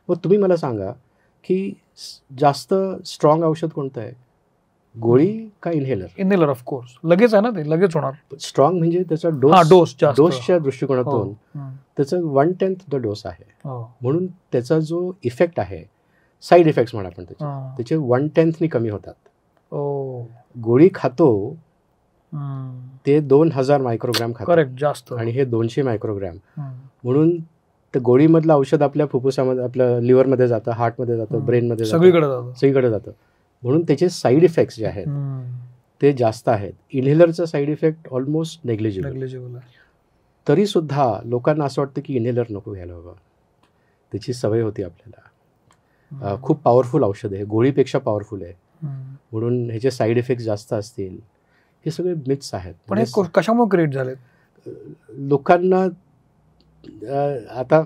Speaker 1: मग तुम्ही मला सांगा की जास्त स्ट्रॉंग औषध कोणतं आहे, गोळी का इनहेलर?
Speaker 2: Inhaler of course. लगेच आहे ना, ते लगेच होणार.
Speaker 1: स्ट्रॉंग म्हणजे त्याचा डोसच्या दृष्टिकोनातून त्याचं 1/10 द डोस आहे. म्हणून त्याचा जो इफेक्ट आहे, साईड इफेक्ट्स म्हणा आपण त्याचे 1/10 कमी होतात. गोळी खातो ते 2000 मायक्रोग्रॅम खातो.
Speaker 2: करेक्ट. जास्त. आणि
Speaker 1: हे 200 मायक्रोग्रॅम. म्हणून त्या गोळीमधलं औषध आपल्या फुफ्फुसामध्ये, आपल्या लिव्हरमध्ये जातं, हार्टमध्ये जातं, ब्रेनमध्ये जातं, सगळीकडे जातं. म्हणून त्याचे साईड इफेक्ट्स जे आहेत ते जास्त आहेत. इनहेलरचा साईड इफेक्ट ऑलमोस्ट नेग्लिजिबल. तरी सुद्धा लोकांना असं वाटतं की इनहेलर नको घ्यायला बाबा, त्याची सवय होती आपल्याला. खूप पॉवरफुल औषध आहे, गोळीपेक्षा पॉवरफुल आहे, म्हणून ह्याचे साईड इफेक्ट जास्त असतील. हे सगळे मिथ्स आहेत.
Speaker 2: पण हे कशामुळे क्रिएट झाले?
Speaker 1: लोकांना आता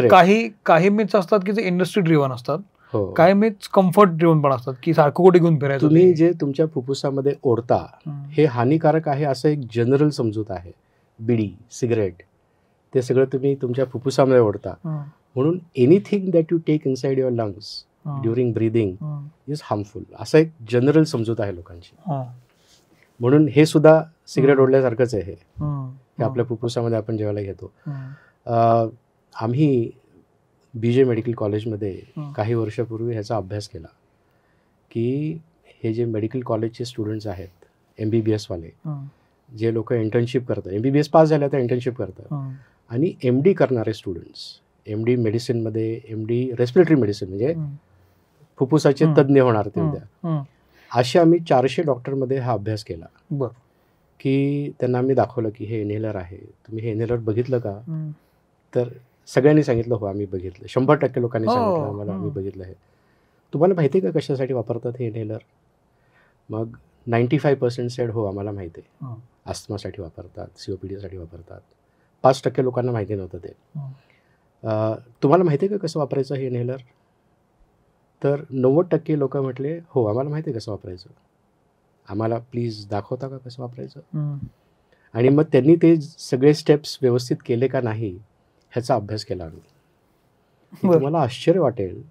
Speaker 2: काही मिथ्स असतात की जे इंडस्ट्री ड्रिव्हन असतात, काही मिथ्स कम्फर्ट ड्रिव्हन पण असतात की सारखं कुठे घेऊन फिरायचं.
Speaker 1: तुम्ही जे तुमच्या फुफ्फुसामध्ये ओढता हे हानिकारक आहे असं एक जनरल समजूत आहे. बिडी, सिगरेट, ते सगळं तुम्ही तुमच्या फुफ्फुसामध्ये ओढता. म्हणून anything that you take inside your lungs during breathing is harmful, असा एक जनरल समजूत आहे लोकांची. म्हणून हे सुद्धा सिगरेट ओढल्यासारखंच आहे. हे आपल्या फुफ्फुसामध्ये आपण जेवायला घेतो. आम्ही BJ मेडिकल कॉलेजमध्ये काही वर्षापूर्वी ह्याचा अभ्यास केला की हे जे मेडिकल कॉलेजचे स्टुडंट्स आहेत, MBBS वाले, जे लोक इंटर्नशिप करतात, MBBS पास झाले तर इंटर्नशिप करतात, आणि MD करणारे students, MD मेडिसिनमध्ये, MD respiratory medicine म्हणजे फुफ्फुसाचे तज्ज्ञ होणार ते उद्या, असे आम्ही 400 डॉक्टरमध्ये हा अभ्यास केला. की त्यांना आम्ही दाखवलं की हे इनहेलर आहे, तुम्ही हे इनहेलर बघितलं का? तर सगळ्यांनी सांगितलं हो आम्ही बघितलं. 100% लोकांनी सांगितलं आम्हाला आम्ही बघितलं आहे. तुम्हाला माहिती आहे का कशासाठी वापरतात हे इनहेलर? मग 95% सेड हो आम्हाला माहिती आहे. अस्थमासाठी वापरतात, COPD साठी वापरतात. 5% लोकांना माहिती नव्हतं ते. तुम्हाला माहिती आहे का कसं वापरायचं हे इनहेलर? तर 90% लोक म्हटले हो आम्हाला माहिती आहे कसं वापरायचं, आम्हाला प्लीज दाखवता का कसं वापरायचं. आणि मग त्यांनी ते सगळे स्टेप्स व्यवस्थित केले का नाही ह्याचा अभ्यास केला आम्ही. तुम्हाला आश्चर्य वाटेल,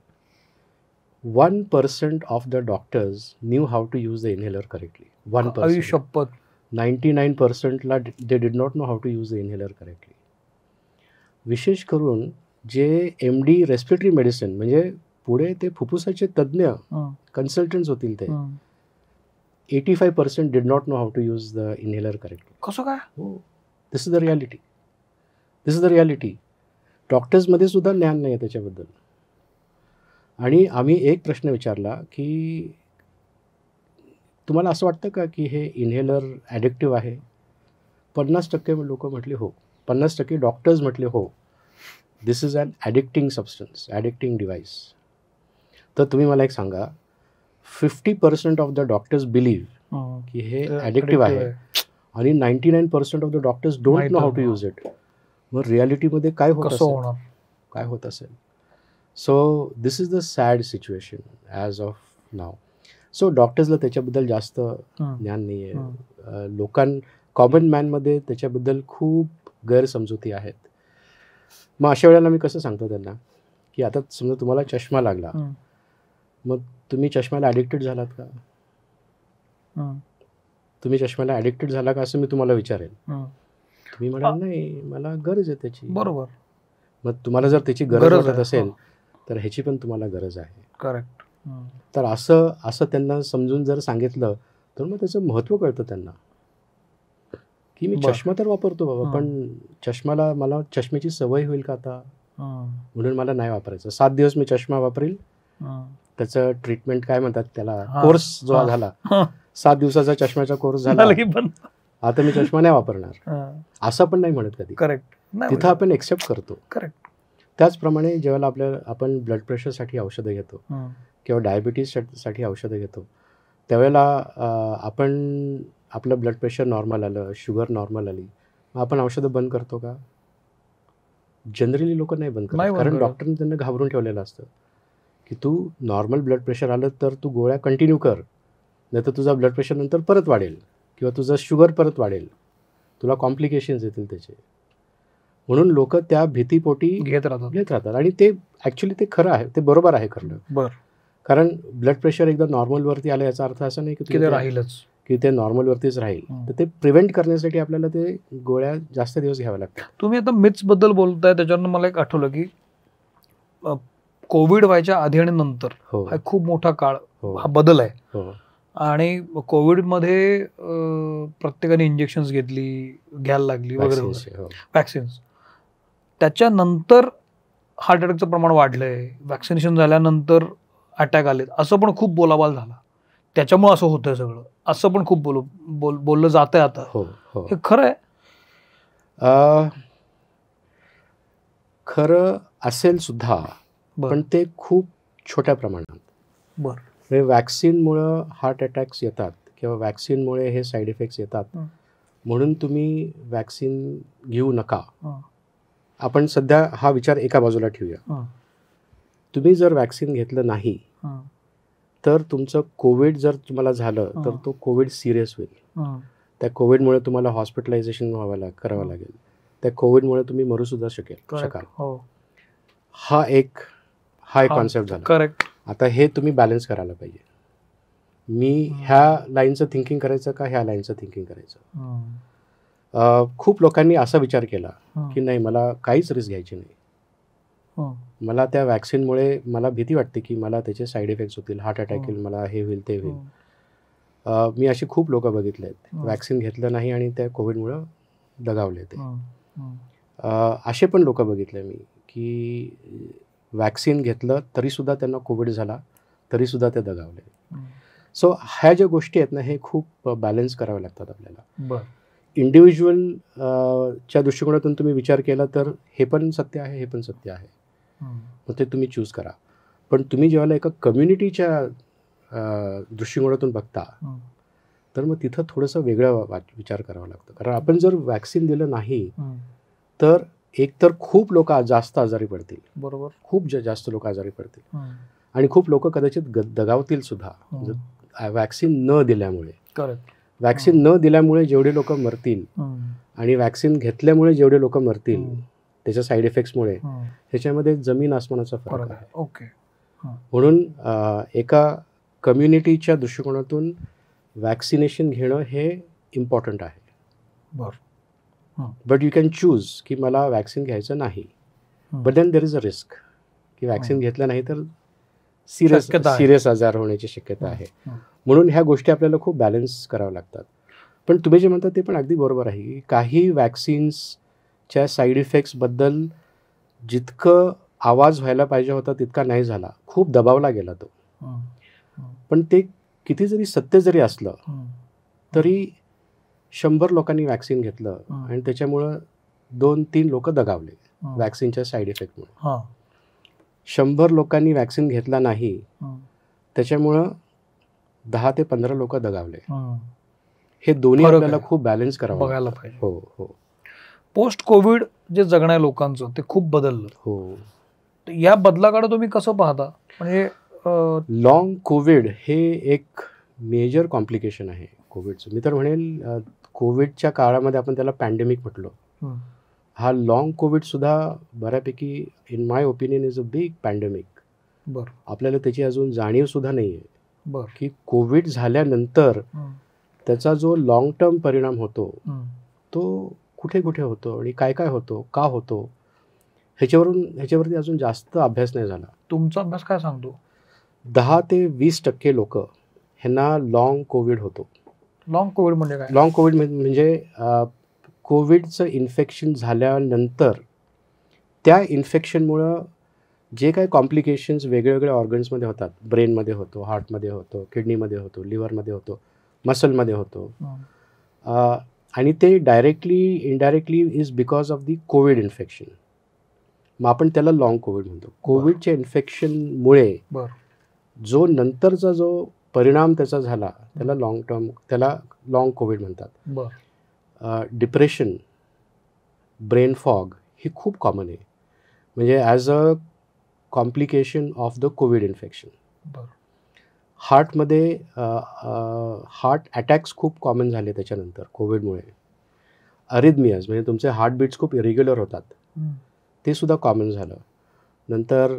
Speaker 1: 1% of the doctors knew how to use the inhaler correctly. 1%. 99%ला they did not know how to use the inhaler correctly. विशेष करून जे MD रेस्पिरेटरी मेडिसिन म्हणजे पुढे ते फुफ्फुसाचे तज्ज्ञ कन्सल्टंट्स होतील, ते 85% did not know how to use the inhaler correctly.
Speaker 2: कसं काय?
Speaker 1: हो, this is the reality. This is the reality. डॉक्टर्समध्ये सुद्धा ज्ञान नाही आहे त्याच्याबद्दल. आणि आम्ही एक प्रश्न विचारला की तुम्हाला असं वाटतं का की हे इनहेलर ॲडिक्टिव्ह आहे? 50% लोक म्हटले हो. 50% डॉक्टर्स म्हटले हो, this is and ॲडिक्टिंग substance, ॲडिक्टिंग device. तर तुम्ही मला एक सांगा, 50% ऑफ द डॉक्टर्स बिलीव्ह की हे ॲडिक्टिव्ह आहे आणि 99% of the doctors don't know how to use it. मग रियालिटीमध्ये काय होत असेल? So this is the sad situation as of now. So डॉक्टर्सला त्याच्याबद्दल जास्त ज्ञान नाही आहे. कॉमन मॅनमध्ये त्याच्याबद्दल खूप गैरसमजुती आहेत. मग अशा वेळेला मी कसं सांगतो त्यांना की आता समजा तुम्हाला चष्मा लागला, मग तुम्ही चष्म्याला ॲडिक्टेड झालात का? तुम्ही चष्म्याला ॲडिक्टेड झाला का असं मी तुम्हाला विचारेल. तुम्ही म्हणाल नाही, मला गरज आहे त्याची.
Speaker 2: बरोबर.
Speaker 1: मग तुम्हाला जर त्याची गरज वाटत असेल तर ह्याची पण तुम्हाला गरज आहे.
Speaker 2: करेक्ट.
Speaker 1: तर असं त्यांना समजून जर सांगितलं तर मग त्याचं महत्त्व कळतं त्यांना की मी चष्मा तर वापरतो बाबा, पण मला चष्म्याची सवय होईल का आता, म्हणून मला नाही वापरायचं. 7 दिवस मी चष्मा वापरेल, त्याचं ट्रीटमेंट काय म्हणतात त्याला, कोर्स जो झाला, 7 दिवसाचा चष्म्याचा कोर्स झाला आता मी चष्मा नाही वापरणार असं पण नाही म्हणत कधी.
Speaker 2: करेक्ट.
Speaker 1: तिथं आपण एक्सेप्ट करतो.
Speaker 2: करेक्ट.
Speaker 1: त्याचप्रमाणे जेव्हा आपण ब्लड प्रेशरसाठी औषधं घेतो किंवा डायबिटीजसाठी औषधं घेतो त्यावेळेला आपण आपलं ब्लड प्रेशर नॉर्मल आलं, शुगर नॉर्मल आली, मग आपण औषधं बंद करतो का? जनरली लोक नाही बंद करत, कारण डॉक्टरने त्यांना घाबरून ठेवलेलं असतं की तू नॉर्मल ब्लड प्रेशर आलं तर तू गोळ्या कंटिन्यू कर, नाही तर तुझा ब्लड प्रेशर नंतर परत वाढेल किंवा तुझं शुगर परत वाढेल, तुला कॉम्प्लिकेशन्स येतील त्याचे. म्हणून लोक त्या भीतीपोटी घेत राहतात आणि ते ॲक्च्युली ते खरं आहे, ते बरोबर आहे करणं. कारण ब्लड प्रेशर एकदा नॉर्मलवरती आलं याचा अर्थ असा नाही की
Speaker 2: ते राहीलच,
Speaker 1: की ते नॉर्मलवरतीच राहील. तर ते प्रिव्हेंट करण्यासाठी आपल्याला ते गोळ्या जास्त दिवस घ्याव्या लागतात.
Speaker 2: तुम्ही आता मिथ्सबद्दल बोलताय, त्याच्यावरून मला एक आठवलं की कोविड व्हायच्या आधी आणि नंतर हा खूप मोठा काळ, हा बदल आहे. आणि कोविडमध्ये प्रत्येकाने इंजेक्शन्स घ्यायला लागली वगैरे, वॅक्सिन्स. त्याच्यानंतर हार्ट अटॅकचं प्रमाण वाढलंय, वॅक्सिनेशन झाल्यानंतर अटॅक आले, असं पण खूप बोलाबाल झाला. त्याच्यामुळे असं होतंय सगळं, असं पण खूप बोललं जातंय आता. हे खरं आहे?
Speaker 1: खरं असेल सुद्धा, पण ते खूप छोट्या प्रमाणात. वॅक्सिनमुळं हार्ट अटॅक्स येतात किंवा वॅक्सिनमुळे हे साईड इफेक्ट्स येतात म्हणून तुम्ही वॅक्सिन घेऊ नका. आपण सध्या हा विचार एका बाजूला ठेवूया. तुम्ही जर वॅक्सिन घेतलं नाही तर तुमचं कोविड जर तुम्हाला झालं तर तो कोविड सिरियस होईल. त्या कोविडमुळे तुम्हाला हॉस्पिटलायझेशन करावं लागेल. त्या कोविडमुळे तुम्ही मरू सुद्धा शकाल. हा एक कॉन्सेप्ट झाला.
Speaker 2: करेक्ट.
Speaker 1: आता हे तुम्ही बॅलन्स करायला पाहिजे. मी ह्या लाईनचं थिंकिंग करायचं का ह्या लाईनचं थिंकिंग करायचं. खूप लोकांनी असा विचार केला की नाही, मला काहीच रिस्क घ्यायची नाही, मला त्या वॅक्सिनमुळे मला भीती वाटते की मला त्याचे साईड इफेक्ट्स होतील, हार्ट अटॅक येईल, मला हे होईल ते होईल. मी अशी खूप लोक बघितले आहेत वॅक्सिन घेतलं नाही आणि त्या कोविडमुळं दगावले ते. असे पण लोक बघितले मी की वॅक्सिन घेतलं तरीसुद्धा त्यांना कोविड झाला, तरीसुद्धा ते दगावले. सो ह्या ज्या गोष्टी आहेत ना, हे खूप बॅलन्स करावे लागतात आपल्याला. इंडिव्हिज्युअल च्या दृष्टिकोनातून तुम्ही विचार केला तर हे पण सत्य आहे, हे पण सत्य आहे, मग ते तुम्ही चूज करा. पण तुम्ही जेव्हा एका कम्युनिटीच्या दृष्टिकोनातून बघता तर मग तिथं थोडंसं वेगळं विचार करावा लागतो. कारण आपण जर वॅक्सिन दिलं नाही तर एकतर खूप लोक जास्त आजारी पडतील, बरोबर, खूप जास्त लोक आजारी पडतील आणि खूप लोक कदाचित दगावतील सुद्धा वॅक्सिन न दिल्यामुळे. वॅक्सिन न दिल्यामुळे जेवढे लोक मरतील आणि वॅक्सिन घेतल्यामुळे जेवढे लोक मरतील त्याच्या साईड इफेक्ट्समुळे, ह्याच्यामध्ये जमीन आसमानाचा फरक आहे. म्हणून एका कम्युनिटीच्या दृष्टिकोनातून वॅक्सिनेशन घेणं हे इम्पॉर्टंट आहे. बट यू कॅन चूज की मला वॅक्सिन घ्यायचं नाही, but then there is a risk की वॅक्सिन घेतलं नाही तर सिरियस आजार होण्याची शक्यता आहे. म्हणून ह्या गोष्टी आपल्याला खूप बॅलन्स कराव्या लागतात. पण तुम्ही जे म्हणता ते पण अगदी बरोबर आहे की काही वॅक्सिन्सच्या साईड इफेक्ट्सबद्दल जितकं आवाज व्हायला पाहिजे होता तितका नाही झाला, खूप दबावला गेला तो. पण ते किती जरी सत्य जरी असलं तरी 100 लोकांनी वॅक्सिन घेतलं आणि त्याच्यामुळं 2-3 लोक दगावले वॅक्सिनच्या साईड इफेक्टमुळे. 100 लोकांनी वॅक्सिन घेतला नाही त्याच्यामुळं 10 ते 15 लोक दगावले. हे दोन्ही आपल्याला खूप बॅलन्स करावं
Speaker 2: बघायला पाहिजे.
Speaker 1: हो.
Speaker 2: पोस्ट कोविड जे जगण्या लोकांचं ते खूप बदललं.
Speaker 1: हो.
Speaker 2: या बदलाकडे तुम्ही कसं पाहता? म्हणजे
Speaker 1: लॉंग कोविड हे एक मेजर कॉम्प्लिकेशन आहे कोविडचं. मी तर म्हणेल कोविडच्या काळामध्ये आपण त्याला पॅन्डेमिक म्हटलो. हा लॉंग कोविड सुद्धा बऱ्यापैकी in my opinion is a big pandemic. आपल्याला त्याची अजून जाणीव सुद्धा नाही आहे की कोविड झाल्यानंतर त्याचा जो लॉंग टर्म परिणाम होतो तो कुठे कुठे होतो आणि काय काय होतो, का होतो, ह्याच्यावरती अजून जास्त अभ्यास नाही झाला.
Speaker 2: तुमचा अभ्यास काय सांगतो?
Speaker 1: 10 ते 20% लोक ह्यांना लॉंग कोविड होतो.
Speaker 2: लॉंग कोविड म्हणजे काय?
Speaker 1: लॉंग कोविड म्हणजे कोविडचं इन्फेक्शन झाल्यानंतर त्या इन्फेक्शनमुळं जे काही कॉम्प्लिकेशन्स वेगवेगळ्या ऑर्गन्समध्ये होतात, ब्रेनमध्ये होतो, हार्टमध्ये होतो, किडनीमध्ये होतो, लिव्हरमध्ये होतो, मसलमध्ये होतो, आणि ते directly indirectly is because of the Covid infection. मग आपण त्याला लॉंग कोविड म्हणतो. कोविडच्या इन्फेक्शनमुळे जो नंतरचा जो परिणाम त्याचा झाला त्याला त्याला लॉंग कोविड म्हणतात. डिप्रेशन, ब्रेन फॉग ही खूप कॉमन आहे, म्हणजे as a complication of the covid infection. हार्टमध्ये हार्ट अटॅक्स खूप कॉमन झाले त्याच्यानंतर कोविडमुळे. अरिथमियाज म्हणजे तुमचे हार्टबीट्स खूप इरेग्युलर होतात, ते सुद्धा कॉमन झालं. नंतर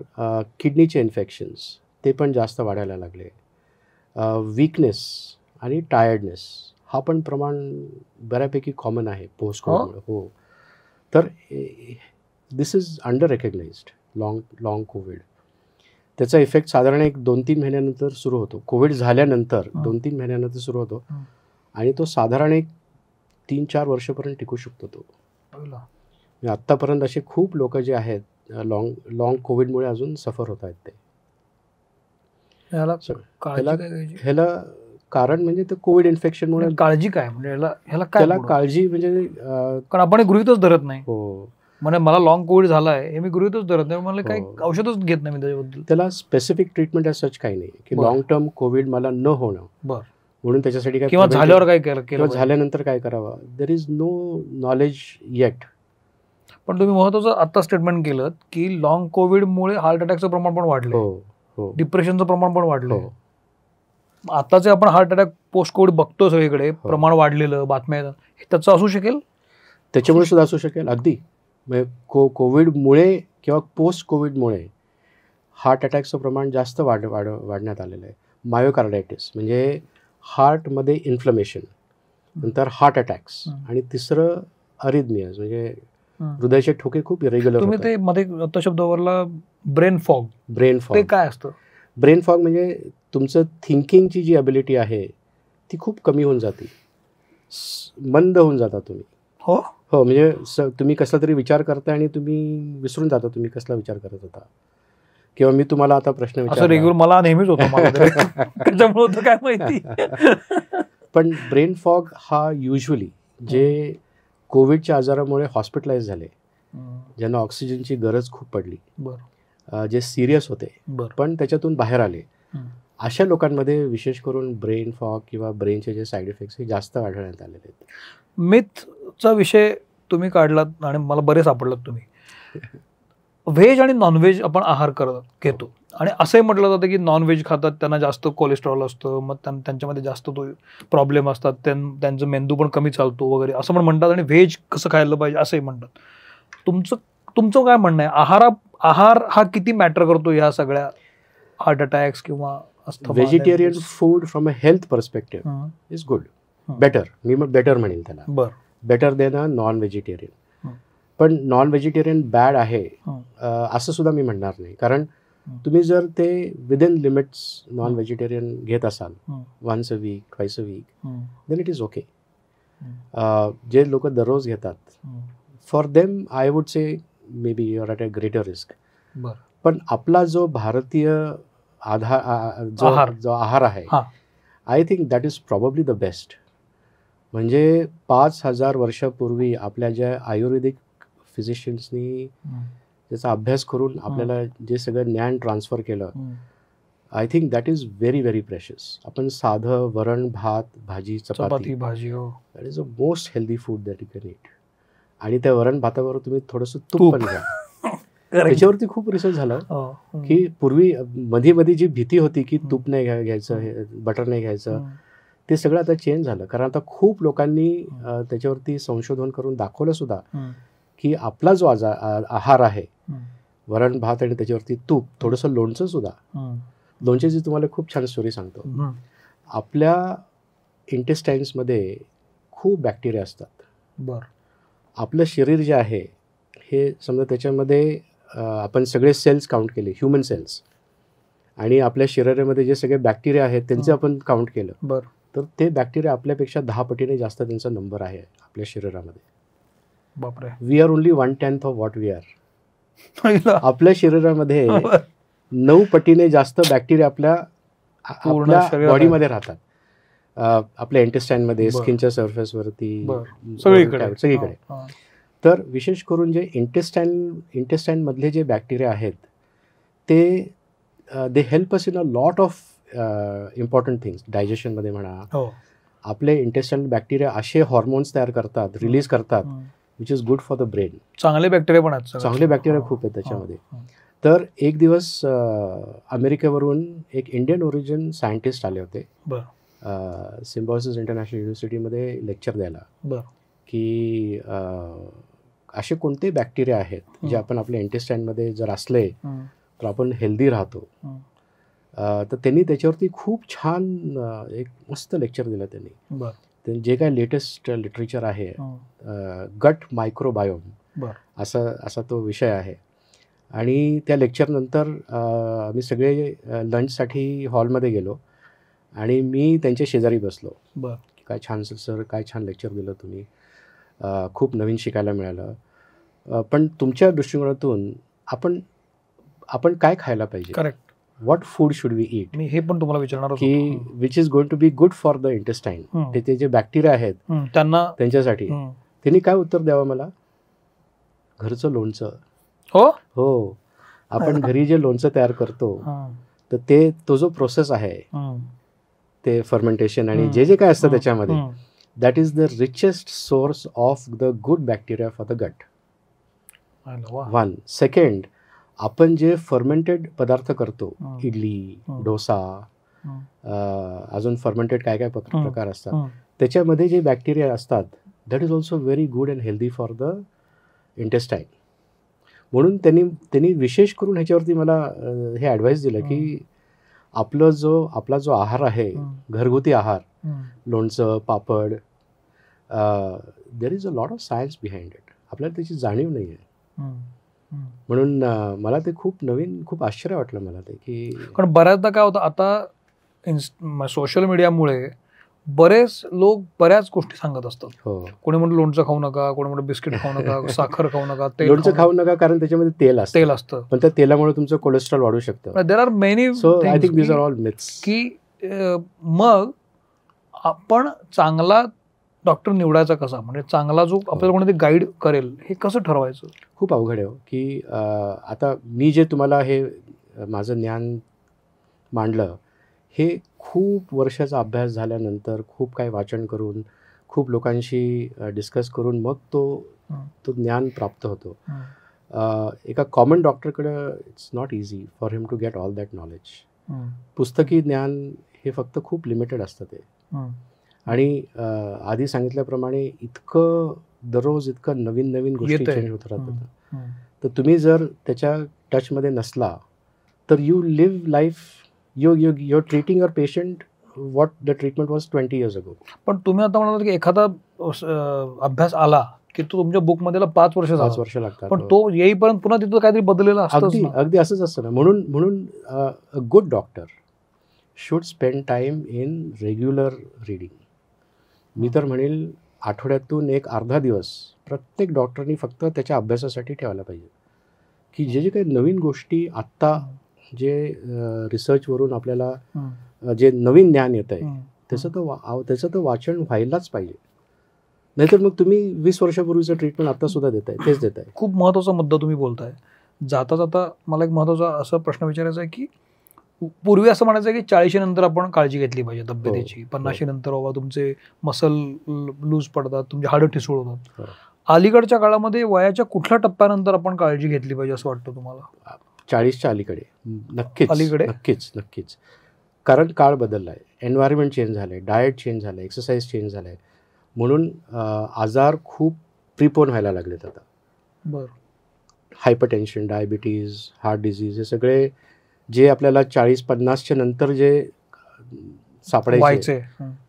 Speaker 1: किडनीचे इन्फेक्शन्स ते पण जास्त वाढायला लागले. वीकनेस आणि टायर्डनेस हा पण प्रमाण बऱ्यापैकी कॉमन आहे पोस्ट कोविडमुळे. हो, तर this is under recognised long covid. त्याचा इफेक्ट साधारण एक 2-3 महिन्यानंतर सुरू होतो. कोविड झाल्यानंतर 2-3 महिन्यानंतर सुरू होतो आणि तो साधारण एक 3-4 वर्षापर्यंत टिकू शकतो तो. आत्तापर्यंत असे खूप लोक जे आहेत लॉंग कोविडमुळे अजून सफर होत आहेत. ते ह्याला कारण म्हणजे ते कोविड इन्फेक्शनमुळे
Speaker 2: काळजी काय म्हणजे
Speaker 1: त्याला काळजी म्हणजे
Speaker 2: कारण आपण गृहीतच धरत नाही. हो, म्हणजे मला लॉंग कोविड झालाय हे मी गृहीतच धरत नाही, मला काही औषधच घेत नाही मी त्याच्याबद्दल.
Speaker 1: त्याला स्पेसिफिक ट्रीटमेंट असं काही नाही की लॉंग टर्म कोविड मला न होणं म्हणून त्याच्यासाठी काय,
Speaker 2: किंवा झाल्यावर काय केलं,
Speaker 1: झाल्यानंतर काय करावं. There is no knowledge yet.
Speaker 2: पण तुम्ही महत्वाचं आता स्टेटमेंट केलं की लॉंग कोविडमुळे हार्ट अटॅकचं प्रमाण पण वाढलं, डिप्रेशनचं प्रमाण पण वाढलं. आताचे आपण हार्ट अटॅक पोस्ट कोविड बघतो सगळीकडे, प्रमाण वाढलेलं बातम्या, त्याचं असू शकेल,
Speaker 1: त्याच्यामुळे सुद्धा असू शकेल. अगदी म्हणजे कोविडमुळे किंवा पोस्ट कोविडमुळे हार्ट अटॅकचं प्रमाण जास्त वाढण्यात आलेलं आहे. मायोकार्डायटिस म्हणजे हार्टमध्ये इन्फ्लमेशन, नंतर हार्ट अटॅक्स, आणि तिसरं अरिथमियाज म्हणजे हृदयाचे ठोके खूप इरेग्युलर.
Speaker 2: तुम्ही ते मध्ये आता शब्द वापरला ब्रेन फॉग. ते काय असतं?
Speaker 1: ब्रेन फॉग म्हणजे तुमचं थिंकिंगची जी ॲबिलिटी आहे ती खूप कमी होऊन जाते, मंद होऊन जाता तुम्ही. हो, म्हणजे तुम्ही कसला तरी विचार करता आणि तुम्ही विसरून जाता तुम्ही कसला विचार करत होता. किंवा मी तुम्हाला आता प्रश्न
Speaker 2: विचारला, मला नेहमीच होतं काय माहिती.
Speaker 1: पण ब्रेन फॉग हा युजली जे कोविडच्या आजारामुळे हॉस्पिटलाइज झाले, ज्यांना ऑक्सिजनची गरज खूप पडली, जे सिरियस होते पण त्याच्यातून बाहेर आले, अशा लोकांमध्ये विशेष करून ब्रेन फॉग किंवा ब्रेनचे जे साईड इफेक्ट्स हे जास्त आढळण्यात आलेले आहेत.
Speaker 2: मिथचा विषय तुम्ही काढलात आणि मला बरे सापडलात तुम्ही. व्हेज आणि नॉनव्हेज आपण आहार घेतो आणि असंही म्हटलं जातं की नॉनव्हेज खातात त्यांना जास्त कोलेस्ट्रॉल असतं, मग त्यांच्यामध्ये जास्त तो प्रॉब्लेम असतात, त्यांचं मेंदू पण कमी चालतो वगैरे असं पण म्हणतात, आणि व्हेज कसं खायला पाहिजे असंही म्हणतात. तुमचं काय म्हणणं आहे? आहार हा किती मॅटर करतो या सगळ्या हार्ट अटॅक्स किंवा?
Speaker 1: Vegetarian food from a health perspective is good, better. मी मग बेटर म्हणेन त्याला, better than a non vegetarian. पण नॉन व्हेजिटेरियन बॅड आहे असं सुद्धा मी म्हणणार नाही, कारण तुम्ही जर ते विदिन लिमिट्स नॉन व्हेजिटेरियन घेत असाल, once a week, twice a week, then it is okay. जे लोक दररोज घेतात, for them I would say may be you are at a greater risk. पण आपला जो भारतीय जो आहार आहे, I think that is probably the best. म्हणजे 5000 वर्षापूर्वी आपल्या ज्या आयुर्वेदिक फिजिशियन्सनी त्याचा अभ्यास करून आपल्याला जे सगळं ज्ञान ट्रान्सफर केलं, I think that is very very precious. आपण साधं वरण भात भाजी चपाती
Speaker 2: भाजी,
Speaker 1: that is a most healthy food that you can eat. आणि त्या वरण भातावर तुम्ही थोडंसं तूप पण घ्या. त्याच्यावरती खूप रिसर्च झालं की पूर्वी मध्ये जी भीती होती की तूप नाही घ्यायचं, बटर नाही घ्यायचं, ते सगळं आता चेंज झालं. कारण आता खूप लोकांनी त्याच्यावरती संशोधन करून दाखवलं सुद्धा की आपला जो आहार आहे, वरण भात आणि त्याच्यावरती तूप, थोडंसं लोणचं सुद्धा. लोणच्याची तुम्हाला खूप छान स्टोरी सांगतो. आपल्या इंटेस्टाईन्समध्ये खूप बॅक्टेरिया असतात. आपलं शरीर जे आहे हे समजा त्याच्यामध्ये आपण सगळे सेल्स काउंट केले, ह्युमन सेल्स, आणि आपल्या शरीरामध्ये जे सगळे बॅक्टेरिया आहेत त्यांचे आपण काउंट केलं, तर ते बॅक्टेरिया आपल्यापेक्षा 10 पटीने जास्त त्यांचा नंबर आहे आपल्या शरीरामध्ये.
Speaker 2: बापरे.
Speaker 1: We are only 1/10 of what we are. आपल्या शरीरामध्ये 9 पटीने जास्त बॅक्टेरिया आपल्या बॉडीमध्ये राहतात. आपल्या इंटेस्टाईनमध्ये, स्किनच्या सरफेसवरती,
Speaker 2: सगळीकडे.
Speaker 1: तर विशेष करून जे इंटेस्टाईनमधले जे बॅक्टेरिया आहेत ते they help us in a lot of important things. डायजेशनमध्ये म्हणा, आपले इंटेस्टाईनल बॅक्टेरिया असे हॉर्मोन्स तयार करतात, रिलीज करतात, which is good for the brain.
Speaker 2: चांगले बॅक्टेरिया पण आहेत,
Speaker 1: चांगले बॅक्टेरिया खूप आहेत त्याच्यामध्ये. तर एक दिवस अमेरिकेवरून एक इंडियन ओरिजिन सायंटिस्ट आले होते सिम्बायोसिस इंटरनॅशनल युनिव्हर्सिटीमध्ये लेक्चर द्यायला, की असे कोणते बॅक्टेरिया आहेत जे आपण आपल्या इंटेस्टाईनमध्ये जर असले तर आपण हेल्दी राहतो. तर त्यांनी त्याच्यावरती खूप छान एक मस्त लेक्चर दिलं त्यांनी. जे काय लेटेस्ट लिटरेचर आहे, गट मायक्रोबायोम असा तो विषय आहे. आणि त्या लेक्चरनंतर आम्ही सगळे लंचसाठी हॉलमध्ये गेलो आणि मी त्यांच्या शेजारी बसलो. काय छान सर, काय छान लेक्चर दिलं तुम्ही, खूप नवीन शिकायला मिळालं. पण तुमच्या दृष्टिकोनातून आपण काय खायला पाहिजे,
Speaker 2: correct,
Speaker 1: what food should we eat,
Speaker 2: मी हे पण तुम्हाला विचारणार
Speaker 1: की which is going to be good for the intestine. ते जे बॅक्टेरिया आहेत त्यांच्यासाठी त्यांनी काय उत्तर द्यावं मला, घरचं लोणचं. हो, आपण घरी जे लोणचं तयार करतो तर तो जो प्रोसेस आहे ते फर्मेंटेशन आणि जे काय असतं त्याच्यामध्ये, that is the richest source of the good bacteria for the gut. One. Second, आपण जे फर्मेंटेड पदार्थ करतो, इडली, डोसा, अजून फर्मेंटेड काय काय प्रकार असतात, त्याच्यामध्ये जे बॅक्टेरिया असतात that is also very good and healthy for the intestine. म्हणून त्यांनी विशेष करून ह्याच्यावरती मला हे ॲडवाईस दिलं की आपला जो आहार आहे, घरगुती आहार, लोणचं, पापड, there is a lot of science behind it. आपल्याला त्याची जाणीव नाही आहे. म्हणून मला ते खूप आश्चर्य वाटलं मला ते, की
Speaker 2: कारण बऱ्याचदा काय होतं आता सोशल मीडियामुळे बरेच लोक बऱ्याच गोष्टी सांगत असतात. कोणी म्हणतं लोणचं खाऊ नका, कोणी म्हणतं बिस्किट खाऊ नका, साखर खाऊ नका,
Speaker 1: लोणचं खाऊ नका कारण त्याच्यामध्ये तेल असतं, पण त्या तेलामुळे तुमचं कोलेस्ट्रॉल वाढू शकतं.
Speaker 2: There are many,
Speaker 1: so I think these are all myths.
Speaker 2: की मग आपण चांगला डॉक्टर निवडायचा कसा, म्हणजे चांगला जो आपल्याला कोणीतरी गाईड करेल हे कसं ठरवायचं?
Speaker 1: खूप अवघड आहे, की आता मी जे तुम्हाला हे माझं ज्ञान मांडलं, हे खूप वर्षाचा अभ्यास झाल्यानंतर, खूप काही वाचन करून, खूप लोकांशी डिस्कस करून मग तो ज्ञान प्राप्त होतो. एका कॉमन डॉक्टरकडं it's not easy for him to get all that knowledge. पुस्तकी ज्ञान हे फक्त खूप लिमिटेड असतं ते. आणि आधी सांगितल्याप्रमाणे दररोज इतकं नवीन गोष्टी चेंज होत राहतात. तर तुम्ही जर त्याच्या टचमध्ये नसला तर you live life, you're treating your patient what the treatment was 20 years ago.
Speaker 2: पण तुम्ही आता म्हणालात की एखादा अभ्यास आला की तो तुमच्या बुकमध्ये 5 वर्ष लागतात, पण तो येईपर्यंत पुन्हा तिथं काहीतरी बदललेलं असतं.
Speaker 1: अगदी असंच असतं ना. म्हणून a good doctor should spend time in regular reading. मी तर म्हणेल आठवड्यातून एक अर्धा दिवस प्रत्येक डॉक्टरनी फक्त त्याच्या अभ्यासासाठी ठेवायला पाहिजे, की जे काही नवीन गोष्टी आत्ता जे रिसर्चवरून आपल्याला जे नवीन ज्ञान येत आहे त्याचं तर वाचन व्हायलाच पाहिजे. नाहीतर मग तुम्ही 20 वर्षापूर्वीचं ट्रीटमेंट आता सुद्धा देताय, तेच देताय.
Speaker 2: खूप महत्त्वाचा मुद्दा तुम्ही बोलताय. जाता मला एक महत्त्वाचा असा प्रश्न विचारायचा आहे की पूर्वी असं म्हणायचं की 40 नंतर आपण काळजी घेतली पाहिजे तब्येतीची, 50 नंतर बाबा तुमचे मसल लूज पडतात, तुमचे हाडं ठिसूळ होतात. अलीकडच्या काळामध्ये वयाच्या कुठल्या टप्प्यानंतर आपण काळजी घेतली पाहिजे असं वाटतं तुम्हाला?
Speaker 1: 40च्या अलीकडे नक्कीच. कारण काळ बदलला आहे, एन्व्हायरमेंट चेंज झालं आहे, डाएट चेंज झालं आहे, एक्सरसाइज चेंज झालं आहे. म्हणून आजार खूप प्रिपोन व्हायला लागलेत आता.
Speaker 2: बरं.
Speaker 1: हायपरटेन्शन, डायबिटीज, हार्ट डिझीज, हे सगळे जे आपल्याला 40-50च्या नंतर जे सापडायचे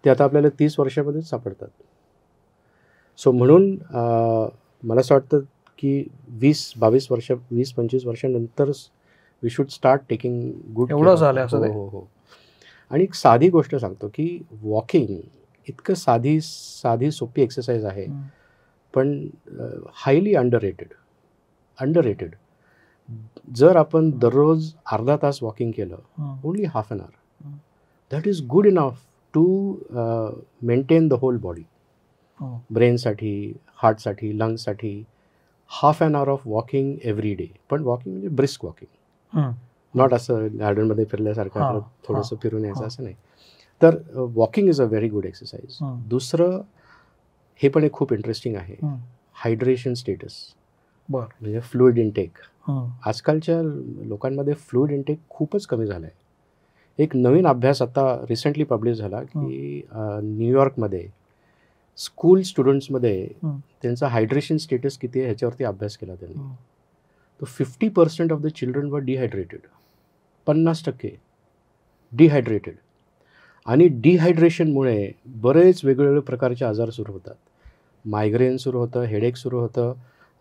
Speaker 1: ते आता आपल्याला 30 वर्षामध्येच सापडतात. सो म्हणून मला असं वाटतं की 20-25 वर्षानंतर we should start taking good.
Speaker 2: एवढं झालं असं?
Speaker 1: हो. आणि एक साधी गोष्ट सांगतो की वॉकिंग इतकं साधी सोपी एक्सरसाइज आहे, पण हायली अंडररेटेड. जर आपण दररोज अर्धा तास वॉकिंग केलं, only half an hour, that is good enough to maintain the whole body, ब्रेनसाठी, हार्टसाठी, लंग्ससाठी. Half an hour of walking every day. पण वॉकिंग म्हणजे ब्रिस्क वॉकिंग, नॉट असं गार्डनमध्ये फिरल्यासारखं थोडंसं फिरून यायचं असं नाही. तर walking is a very good exercise. दुसरं हे पण एक खूप इंटरेस्टिंग आहे, हायड्रेशन स्टेटस, म्हणजे फ्लुइड इंटेक. आजकालच्या लोकांमध्ये फ्लुइड इंटेक खूपच कमी झाला आहे. एक नवीन अभ्यास आता रिसेंटली पब्लिश झाला की न्यूयॉर्कमध्ये स्कूल स्टुडंट्समध्ये त्यांचा हायड्रेशन स्टेटस किती आहे ह्याच्यावरती अभ्यास केला त्यांनी. तर 50% of the children were dehydrated. 50% dehydrated. आणि डिहायड्रेशनमुळे बरेच वेगवेगळे प्रकारचे आजार सुरू होतात. मायग्रेन सुरू होतं, हेडेक सुरू होतं,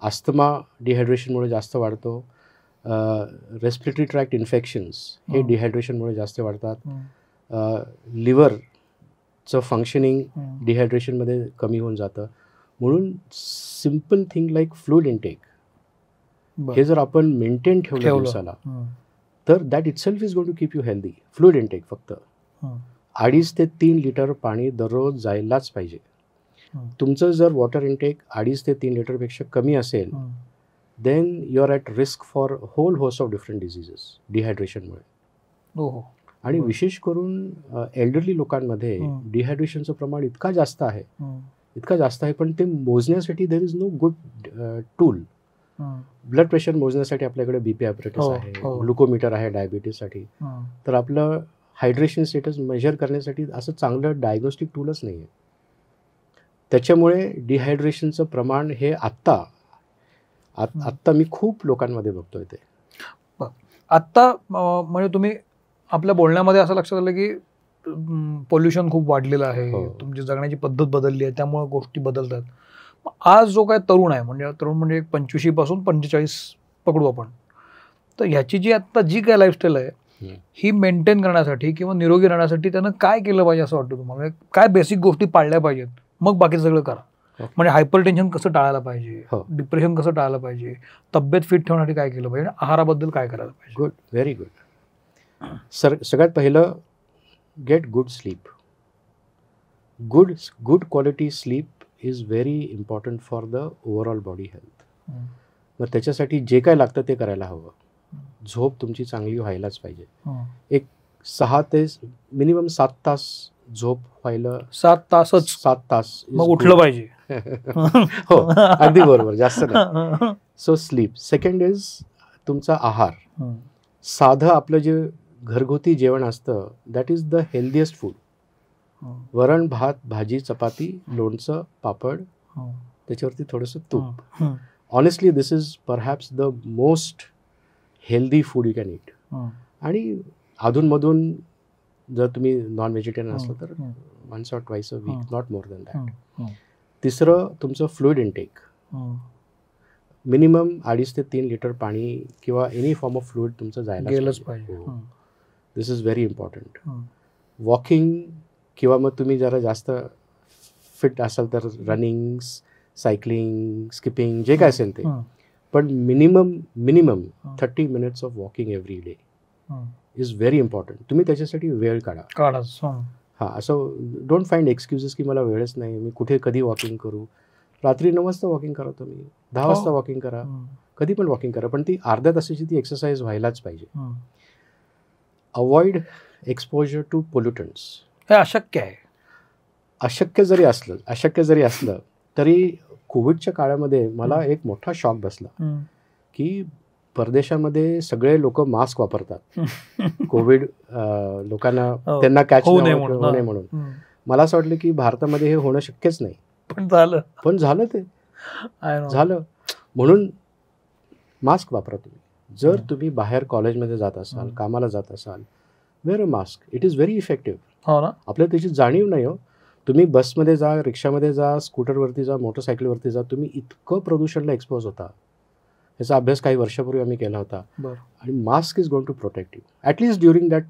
Speaker 1: अस्थमा डिहायड्रेशनमुळे जास्त वाढतो, रेस्पिरेटरी ट्रॅक्ट इन्फेक्शन्स हे डिहायड्रेशनमुळे जास्त वाढतात, लिव्हरचं फंक्शनिंग डिहायड्रेशनमध्ये कमी होऊन जातं. म्हणून simple thing like fluid intake हे जर आपण मेंटेन ठेवलं दिवसाला तर that itself is going to keep you healthy. Fluid intake फक्त 2.5 ते 3 लिटर पाणी दररोज जायलाच पाहिजे. तुमचं जर वॉटर इंटेक 2.5 ते 3 लिटरपेक्षा कमी असेल then you are at risk for whole host of different diseases डिहायड्रेशनमुळे. आणि विशेष करून एल्डरली लोकांमध्ये डिहायड्रेशनचं प्रमाण इतका जास्त आहे पण ते मोजण्यासाठी there is no good tool. Blood pressure मोजण्यासाठी आपल्याकडे बीपी ॲपरेटस आहे, ग्लुकोमीटर आहे डायबिटीससाठी. तर आपलं हायड्रेशन स्टेटस मेजर करण्यासाठी असं चांगलं डायग्नोस्टिक टूलच नाही आहे. त्याच्यामुळे डिहायड्रेशनचं प्रमाण हे आत्ता मी खूप लोकांमध्ये बघतोय. ते
Speaker 2: आत्ता म्हणजे तुम्ही आपल्या बोलण्यामध्ये असं लक्षात आलं की पोल्युशन खूप वाढलेलं आहे, तुमची जगण्याची पद्धत बदलली आहे, त्यामुळे गोष्टी बदलतात. आज जो काय तरुण आहे म्हणजे 25 पासून 45 पकडू आपण, तर ह्याची जी आत्ता जी काय लाईफस्टाईल आहे ही मेंटेन करण्यासाठी किंवा निरोगी राहण्यासाठी त्यानं काय केलं पाहिजे असं वाटतं तुम्हाला? काय बेसिक गोष्टी पाळल्या पाहिजेत मग बाकी सगळं करा? म्हणजे हायपर टेन्शन कसं टाळायला पाहिजे, डिप्रेशन कसं टाळायला पाहिजे, तब्येत फिट ठेवण्यासाठी काय केलं पाहिजे, आहाराबद्दल काय करायला पाहिजे?
Speaker 1: Good, very good. सगळ्यात पहिलं get good sleep. Good quality sleep is very important for the overall body health. मग त्याच्यासाठी जे काय लागतं ते करायला हवं. झोप तुमची चांगली व्हायलाच पाहिजे. एक 6 ते मिनिमम 7 तास झोप व्हायला.
Speaker 2: 7 तास मग उठलं पाहिजे.
Speaker 1: हो, अगदी बरोबर, जास्त नाही. So sleep. सेकंड इज तुमचा आहार. साधं आपलं जे घरगुती जेवण असतं that is the healthiest food. वरण, भात, भाजी, चपाती, लोणचं, पापड, त्याच्यावरती थोडंसं तूप. Honestly this is perhaps the most healthy food you can eat. आणि अधूनमधून जर तुम्ही नॉन व्हेजिटेरियन असलं तर once or twice a week, not more than that. तिसरं तुमचं फ्लुइड इंटेक. मिनिमम 2.5 ते 3 लिटर पाणी किंवा एनी फॉर्म ऑफ फ्लुइड तुमचं जायलाच पाहिजे. दिस इज व्हेरी इम्पॉर्टंट. वॉकिंग किंवा मग तुम्ही जरा जास्त फिट असाल तर रनिंग, सायकलिंग, स्किपिंग, जे काय असेल ते. पण minimum 30 minutes of walking every day is very important. तुम्ही त्याच्यासाठी वेळ काढा. हां, असं डोंट फाइंड एक्सक्युजेस की मला वेळच नाही, मी कुठे कधी वॉकिंग करू. रात्री 9 वाजता वॉकिंग करा, तुम्ही 10 वाजता वॉकिंग करा, कधी पण वॉकिंग करा, पण ती अर्ध्या तासाची ती एक्सरसाइज व्हायलाच पाहिजे. Avoid exposure to pollutants.
Speaker 2: हे अशक्य आहे.
Speaker 1: अशक्य जरी असलं तरी कोविडच्या काळामध्ये मला एक मोठा शॉक बसला की परदेशामध्ये सगळे लोक मास्क वापरतात कोविड लोकांना त्यांना कॅच होऊ नये म्हणून. मला असं वाटलं की भारतामध्ये हे होणं शक्यच नाही, पण झालं ते झालं. म्हणून मास्क वापरा तुम्ही. जर तुम्ही बाहेर कॉलेजमध्ये जात असाल, कामाला जात असाल, wear a mask. It is very effective. आपल्याला त्याची जाणीव नाही हो. तुम्ही बसमध्ये जा, रिक्षामध्ये जा, स्कूटरवरती जा, मोटरसायकलवरती जा, तुम्ही इतकं प्रदूषणाला एक्सपोज होता. याचा अभ्यास काही वर्षापूर्वी आम्ही केला होता. आणि mask is going to protect you at least during that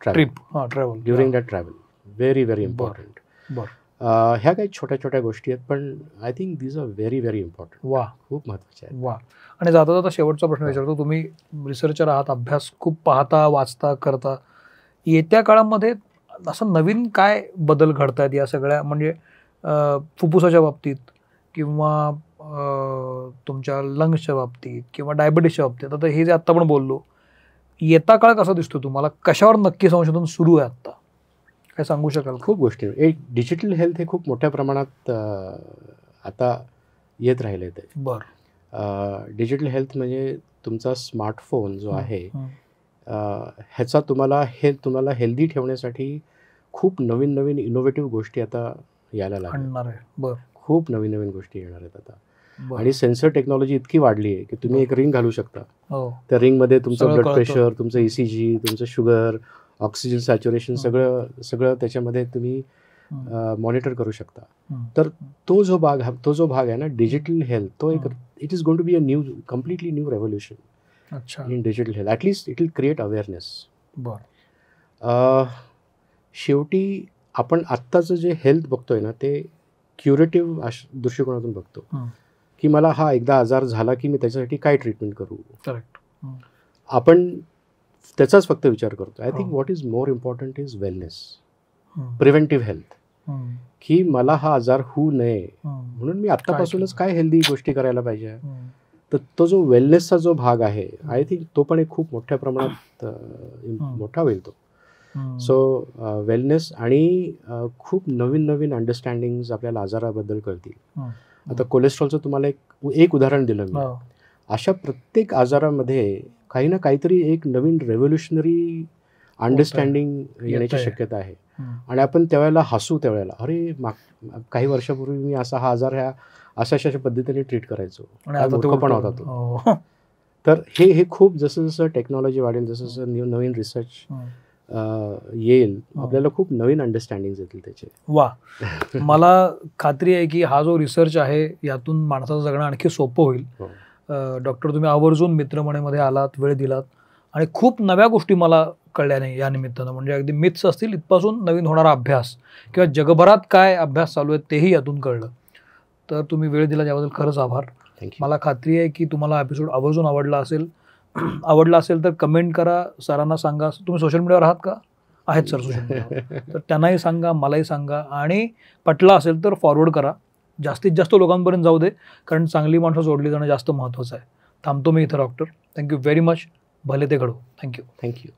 Speaker 1: travel. During that travel very very important. ह्या काही छोट्या छोट्या गोष्टी आहेत, पण I think these are very very important. खूप महत्त्वाचे आहेत.
Speaker 2: आणि जाता जाता शेवटचा प्रश्न विचारतो. तुम्ही रिसर्चर आहात, अभ्यास खूप पाहता, वाचता, करता. येत्या काळामध्ये असं नवीन काय बदल घडतायत या सगळ्या म्हणजे फुफ्फुसाच्या बाबतीत किंवा तुमच्या लंग्सच्या बाबतीत किंवा डायबिटीसच्या बाबतीत? आता हे जे आत्ता आपण बोललो, येता काळ कसा दिसतो तुम्हाला? कशावर नक्की संशोधन सुरू आहे आत्ता, काय सांगू शकाल?
Speaker 1: खूप गोष्टी. एक डिजिटल हेल्थ हे खूप मोठ्या प्रमाणात आता येत राहिले ते. डिजिटल हेल्थ म्हणजे तुमचा स्मार्टफोन जो आहे ह्याचा तुम्हाला हेल्दी ठेवण्यासाठी खूप नवीन नवीन इनोव्हेटिव्ह गोष्टी आता यायला लागल्या. खूप नवीन नवीन गोष्टी येणार आहेत आता. आणि सेन्सर टेक्नॉलॉजी इतकी वाढली आहे की तुम्ही एक रिंग घालू शकता. त्या रिंगमध्ये तुमचं ब्लड प्रेशर, तुमचं ECG, तुमचं शुगर, ऑक्सिजन सॅच्युरेशन सगळं त्याच्यामध्ये तुम्ही मॉनिटर करू शकता. तर तो जो भाग आहे ना डिजिटल हेल्थ, तो एक it is going to be a completely new revolution in digital health. At least it will create awareness. शेवटी आपण आत्ताचं जे हेल्थ बघतोय ना ते क्युरेटिव्ह दृष्टिकोनातून बघतो की मला हा एकदा आजार झाला की मी त्याच्यासाठी काय ट्रीटमेंट करू. आपण त्याचाच फक्त विचार करतो. I think what is more important is wellness, preventive health, की मला हा आजार होऊ नये म्हणून मी आत्तापासूनच काय हेल्दी गोष्टी करायला पाहिजे. तर तो जो वेलनेसचा जो भाग आहे आय थिंक तो पण एक खूप मोठ्या प्रमाणात मोठा होईल तो. सो वेलनेस आणि खूप नवीन नवीन अंडरस्टँडिंग्स आपल्याला आजाराबद्दल कळतील. आता कोलेस्ट्रॉलचं तुम्हाला एक उदाहरण दिलं मी. अशा प्रत्येक आजारामध्ये काही ना काहीतरी एक नवीन रेव्होल्युशनरी अंडरस्टँडिंग येण्याची शक्यता आहे. आणि आपण त्यावेळेला हसू, त्यावेळेला अरे काही वर्षापूर्वी मी हा आजार अशा पद्धतीने ट्रीट करायचो, मूर्खपणा होता तो. तर हे खूप जसं जसं टेक्नॉलॉजी वाढेल, जसं जसं नवीन रिसर्च येईल, आपल्याला खूप नवीन अंडरस्टँडिंग येतील त्याचे.
Speaker 2: वा, मला खात्री आहे की हा जो रिसर्च आहे यातून माणसाचं जगणं आणखी सोपं होईल. डॉक्टर, तुम्ही आवर्जून मित्रमणीमध्ये आलात, वेळ दिलात आणि खूप नव्या गोष्टी मला कळल्या नाही या निमित्तानं. म्हणजे अगदी मिथ्स असतील इथपासून नवीन होणारा अभ्यास किंवा जगभरात काय अभ्यास चालू आहेत तेही यातून कळलं. तर तुम्ही वेळ दिला त्याबद्दल खरंच आभार. मला खात्री आहे की तुम्हाला एपिसोड आवर्जून आवडला असेल तर कमेंट करा, सरांना सांगा. तुम्ही सोशल मीडियावर आहात का? आहेत सर सोशल मीडियावर, तर त्यांनाही सांगा, मलाही सांगा आणि पटला असेल तर फॉरवर्ड करा. जास्तीत जास्त लोकांपर्यंत जाऊ दे, कारण चांगली माणसं जोडली जाणं जास्त महत्त्वाचं आहे. थांबतो मी इथं डॉक्टर. Thank you very much. भले ते घडो. थँक्यू.